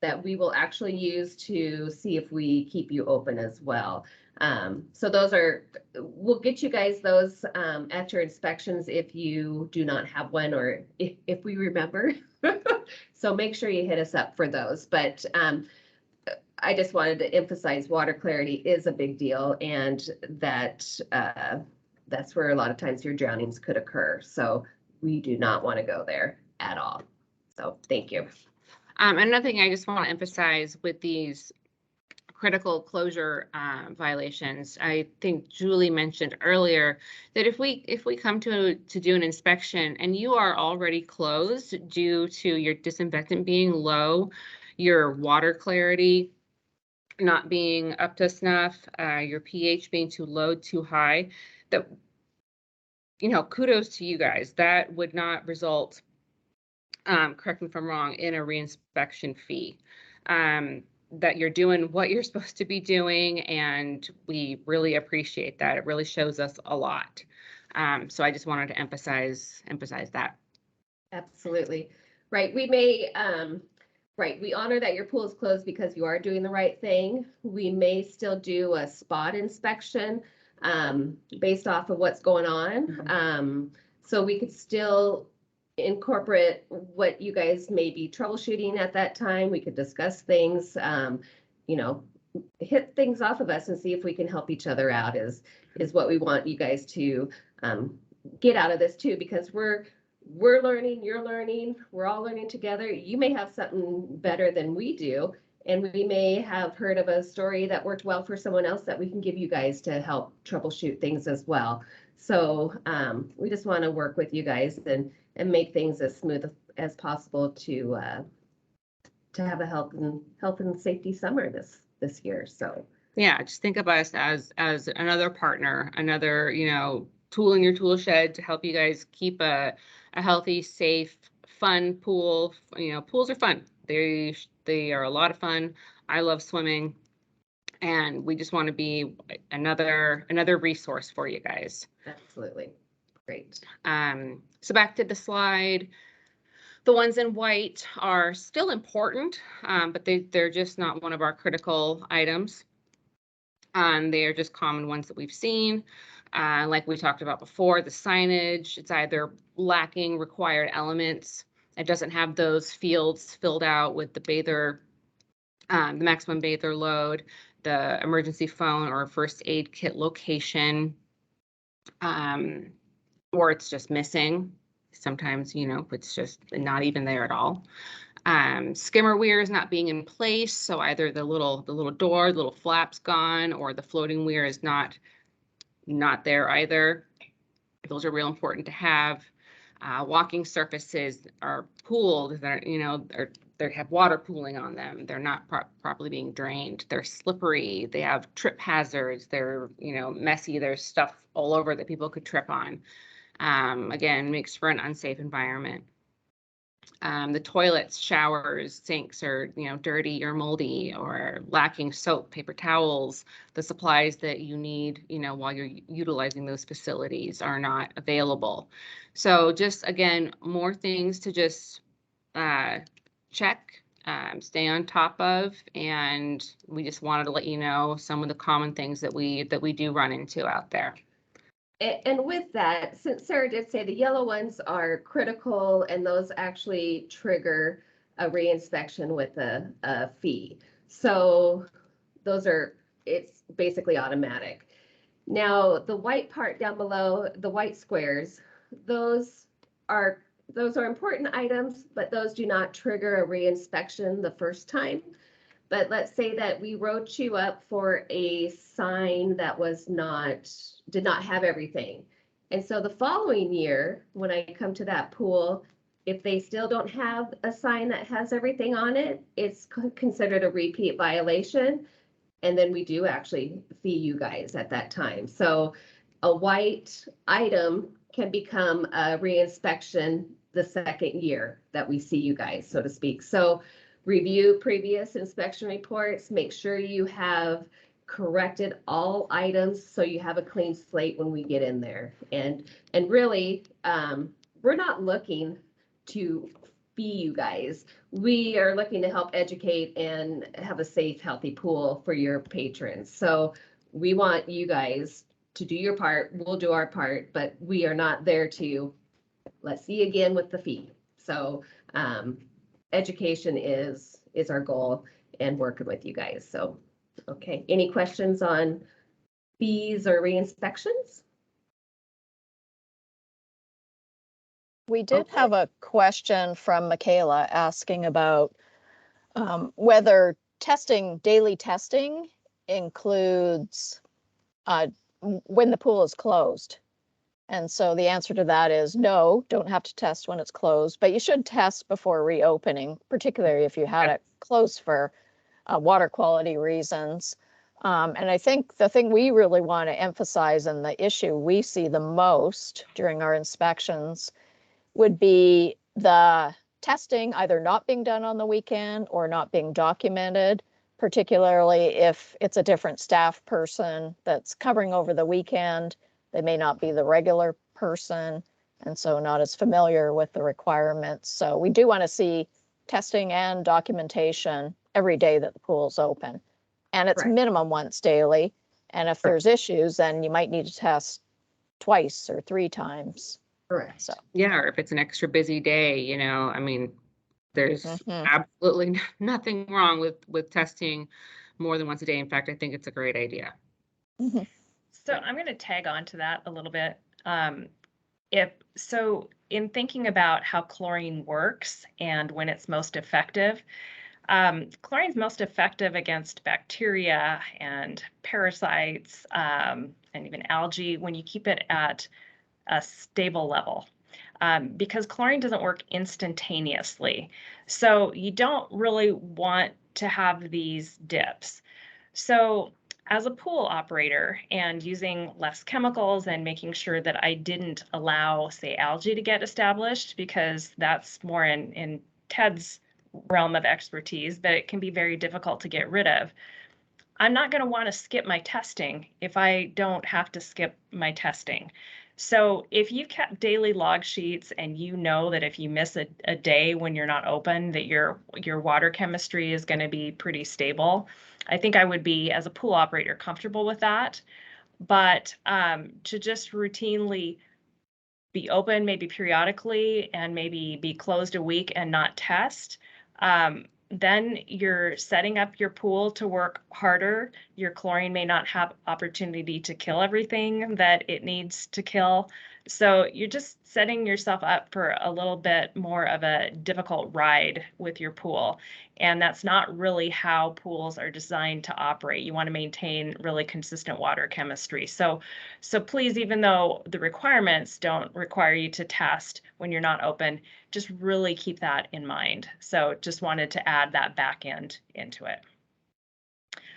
that we will actually use to see if we keep you open as well. So those are, we'll get you guys those at your inspections if you do not have one, or if we remember. So make sure you hit us up for those. But I just wanted to emphasize water clarity is a big deal, and that that's where a lot of times your drownings could occur. So we do not want to go there at all. So thank you. Another thing I just want to emphasize with these critical closure violations, I think Julie mentioned earlier that if we come to do an inspection and you are already closed due to your disinfectant being low, your water clarity not being up to snuff, your pH being too low, too high, that, you know, kudos to you guys. That would not result, correct me if I'm wrong, in a reinspection fee. That you're doing what you're supposed to be doing, and we really appreciate that. It really shows us a lot. So I just wanted to emphasize that. Absolutely. Right. We may, right. We honor that your pool is closed because you are doing the right thing. We may still do a spot inspection based off of what's going on. So we could still incorporate what you guys may be troubleshooting at that time. We could discuss things, you know, hit things off of us and see if we can help each other out is what we want you guys to get out of this too, because we're learning, you're learning, we're all learning together. You may have something better than we do, and we may have heard of a story that worked well for someone else that we can give you guys to help troubleshoot things as well. So we just want to work with you guys and make things as smooth as possible to have a health and safety summer this year. So Yeah, just think of us as another partner, another, you know, tool in your tool shed to help you guys keep a healthy, safe, fun pool. You know, pools are fun. They are a lot of fun. I love swimming, and we just want to be another resource for you guys. absolutely. Great. So back to the slide. The ones in white are still important, but they're just not one of our critical items. They are just common ones that we've seen. Like we talked about before, the signage, it's either lacking required elements. It doesn't have those fields filled out with the bather, the maximum bather load, the emergency phone or first aid kit location, or it's just missing. Sometimes, you know, it's just not even there at all. Skimmer weir is not being in place, so either the little door, the little flap's gone, or the floating weir is not there either. Those are real important to have. Walking surfaces are pooled, that you know, they have water pooling on them. They're not properly being drained. They're slippery. They have trip hazards. They're, you know, messy. There's stuff all over that people could trip on. Again, makes for an unsafe environment. The toilets, showers, sinks are, you know, dirty or moldy or lacking soap, paper towels. The supplies that you need, you know, while you're utilizing those facilities are not available. So just, again, more things to just check, stay on top of, and we just wanted to let you know some of the common things that we do run into out there. And with that, since Sarah did say the yellow ones are critical and those actually trigger a reinspection with a fee. So those are, it's basically automatic. Now, the white part down below, the white squares, those are important items, but those do not trigger a reinspection the first time. But let's say that we wrote you up for a sign that did not have everything. And so the following year, when I come to that pool, if they still don't have a sign that has everything on it, it's considered a repeat violation. And then we do actually fee you guys at that time. So a white item can become a reinspection the second year that we see you guys, so to speak. So review previous inspection reports, make sure you have corrected all items so you have a clean slate when we get in there. And really, we're not looking to be you guys. We are looking to help educate and have a safe, healthy pool for your patrons. So we want you guys to do your part. We'll do our part, but we are not there to, let's see again with the fee. So education is our goal and working with you guys. So, okay. Any questions on fees or re-inspections? We did Okay. have a question from Michaela asking about whether daily testing includes when the pool is closed. And so the answer to that is no, don't have to test when it's closed, but you should test before reopening, particularly if you had it closed for water quality reasons. And I think the thing we really want to emphasize and the issue we see the most during our inspections would be the testing either not being done on the weekend or not being documented, particularly if it's a different staff person that's covering over the weekend. They may not be the regular person, and so not as familiar with the requirements. So we do want to see testing and documentation every day that the pool's open. And it's Correct. minimum once daily. And if there's issues, then you might need to test twice or 3 times. Correct. So. Yeah, or if it's an extra busy day, you know, I mean, there's absolutely nothing wrong with testing more than once a day. In fact, I think it's a great idea. So I'm going to tag on to that a little bit. In thinking about how chlorine works and when it's most effective, chlorine's most effective against bacteria and parasites and even algae when you keep it at a stable level. Because chlorine doesn't work instantaneously. So you don't really want to have these dips. So as a pool operator and using less chemicals and making sure that I didn't allow, say, algae to get established, because that's more in Ted's realm of expertise, but it can be very difficult to get rid of. I'm not going to want to skip my testing if I don't have to skip my testing. So if you've kept daily log sheets and you know that if you miss a day when you're not open, that your water chemistry is going to be pretty stable, I think I would be, as a pool operator, comfortable with that. But to just routinely be open, maybe periodically, and maybe be closed a week and not test, then you're setting up your pool to work harder. Your chlorine may not have opportunity to kill everything that it needs to kill. So you're just setting yourself up for a little bit more of a difficult ride with your pool. And that's not really how pools are designed to operate. You want to maintain really consistent water chemistry. So please, even though the requirements don't require you to test when you're not open, just really keep that in mind. So just wanted to add that back end into it.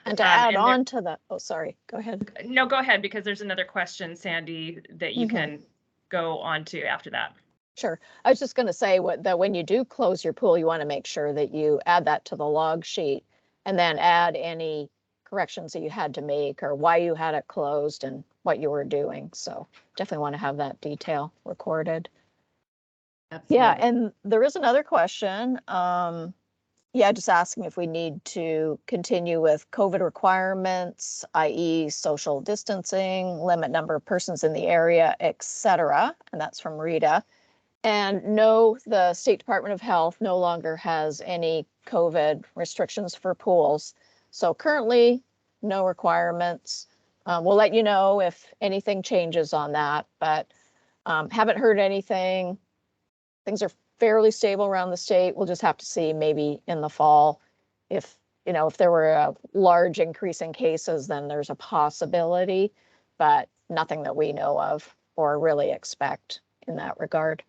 And to add on to that, oh, sorry, go ahead. No, go ahead, because there's another question, Sandy, that you can go on to after that. Sure. I was just going to say that when you do close your pool, you want to make sure that you add that to the log sheet and then add any corrections that you had to make or why you had it closed and what you were doing. So definitely want to have that detail recorded. Absolutely. Yeah, and there is another question. Just asking if we need to continue with COVID requirements, i.e. social distancing, limit number of persons in the area, etc. And that's from Rita. And no, the State Department of Health no longer has any COVID restrictions for pools. So currently, no requirements. We'll let you know if anything changes on that, but haven't heard anything. Things are fairly stable around the state. We'll just have to see maybe in the fall if there were a large increase in cases, then there's a possibility, but nothing that we know of or really expect in that regard.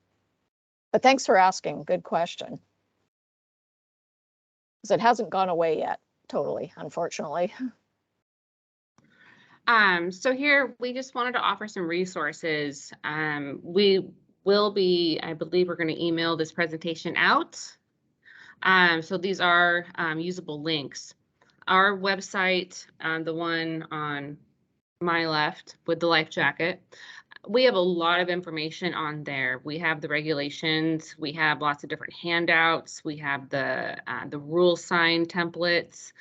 But thanks for asking. Good question. Because it hasn't gone away yet, totally, unfortunately. So here we just wanted to offer some resources. We will be, I believe we're going to email this presentation out. So these are usable links. Our website, the one on my left with the life jacket, we have a lot of information on there. We have the regulations, we have lots of different handouts, we have the rule sign templates,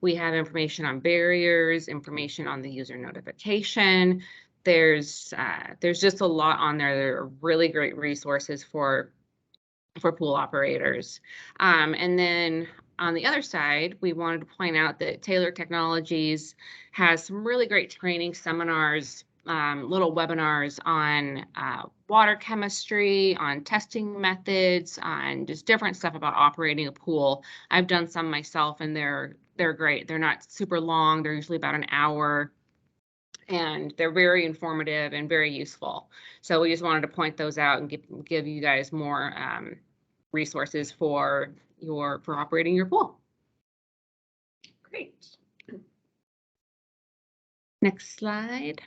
we have information on barriers, information on the user notification. There's just a lot on there. There are really great resources for pool operators. And then on the other side, we wanted to point out that Taylor Technologies has some really great training seminars, little webinars on water chemistry, on testing methods, on just different stuff about operating a pool. I've done some myself, and they're great. They're not super long. They're usually about an hour, and they're very informative and very useful. So we just wanted to point those out and give you guys more resources for operating your pool. Great. Next slide.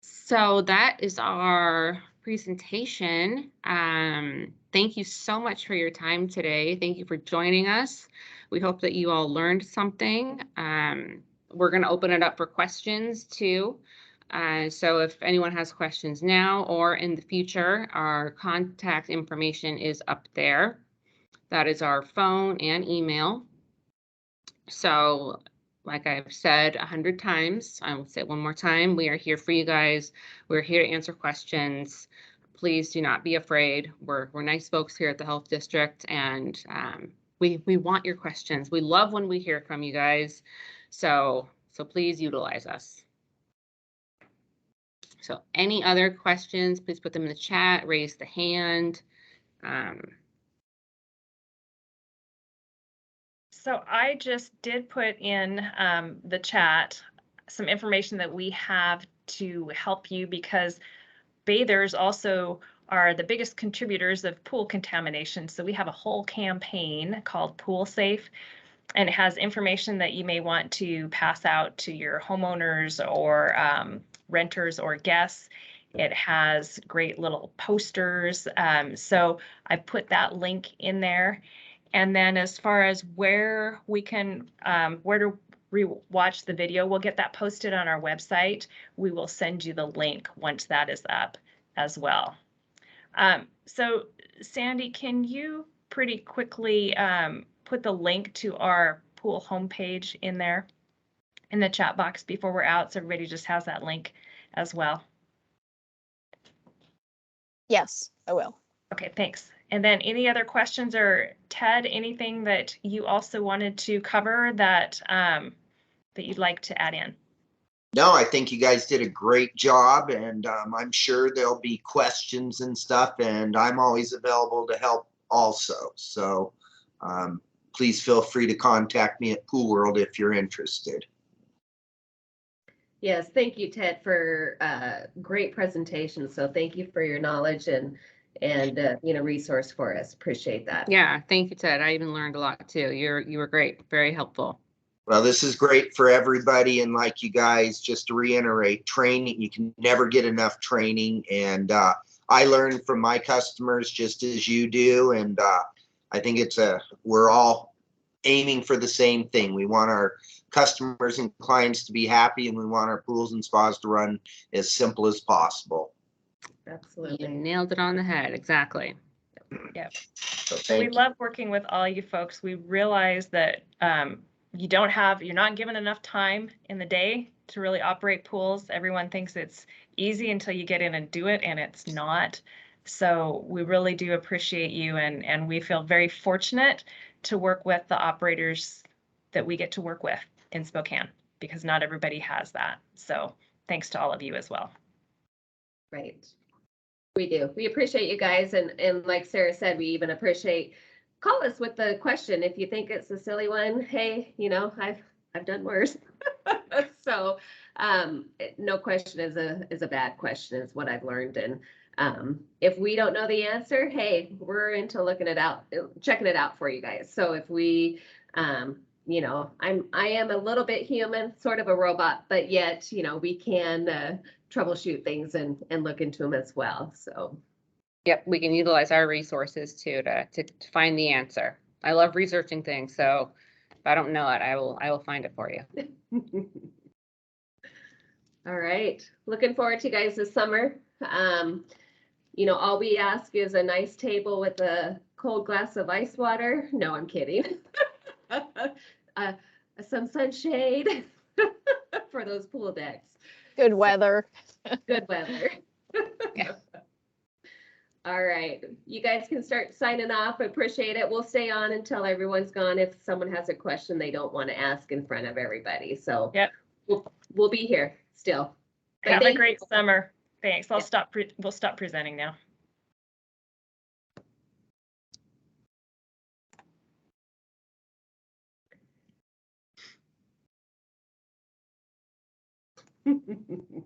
So that is our presentation. Thank you so much for your time today. Thank you for joining us. We hope that you all learned something. We're going to open it up for questions too. So if anyone has questions now or in the future, our contact information is up there. That is our phone and email. So like I've said 100 times, I will say it one more time, we are here for you guys. We're here to answer questions. Please do not be afraid. We're nice folks here at the Health District, and we want your questions. We love when we hear from you guys. So please utilize us. So any other questions, please put them in the chat, raise the hand. So I just did put in the chat some information that we have to help you, because bathers also are the biggest contributors of pool contamination. So we have a whole campaign called Pool Safe, and it has information that you may want to pass out to your homeowners or renters or guests. It has great little posters. So I put that link in there. And then as far as where we can, where to watch the video, we'll get that posted on our website. We will send you the link once that is up as well. So Sandy, can you pretty quickly put the link to our pool homepage in there in the chat box before we're out, so everybody just has that link as well? Yes, I will. Okay, thanks. And then any other questions, or Ted, anything that you also wanted to cover that that you'd like to add in? No, I think you guys did a great job, and I'm sure there'll be questions and stuff, and I'm always available to help also. So please feel free to contact me at Pool World if you're interested. Yes, thank you, Ted, for great presentation. So thank you for your knowledge and resource for us. Appreciate that. Yeah, thank you, Ted. I even learned a lot too. You were great, very helpful. Well, this is great for everybody, and like you guys, just to reiterate, training, you can never get enough training, and I learn from my customers just as you do, and I think we're all aiming for the same thing. We want our customers and clients to be happy, and we want our pools and spas to run as simple as possible. Absolutely. You nailed it on the head, exactly. Yep. So we love working with all you folks. We realize that you're not given enough time in the day to really operate pools. Everyone thinks it's easy until you get in and do it, and it's not. So we really do appreciate you, and we feel very fortunate to work with the operators that we get to work with in Spokane, because not everybody has that. So thanks to all of you as well. Right. We do. We appreciate you guys. And like Sarah said, we even appreciate, call us with the question. If you think it's a silly one, hey, I've done worse. So no question is a bad question is what I've learned. And if we don't know the answer, hey, we're into looking it out, checking it out for you guys. So if we, I am a little bit human, sort of a robot, but yet, we can troubleshoot things and look into them as well. So yep, we can utilize our resources too to find the answer. I love researching things, so if I don't know it, I will find it for you. All right. Looking forward to you guys this summer. You know, all we ask is a nice table with a cold glass of ice water. No, I'm kidding. Some sunshade for those pool decks. Good weather. Good weather. Yeah. All right, you guys can start signing off. I appreciate it. We'll stay on until everyone's gone. If someone has a question they don't want to ask in front of everybody, so Yep. we'll be here still. But Have a thank great summer. Thanks. Yeah. We'll stop presenting now. you.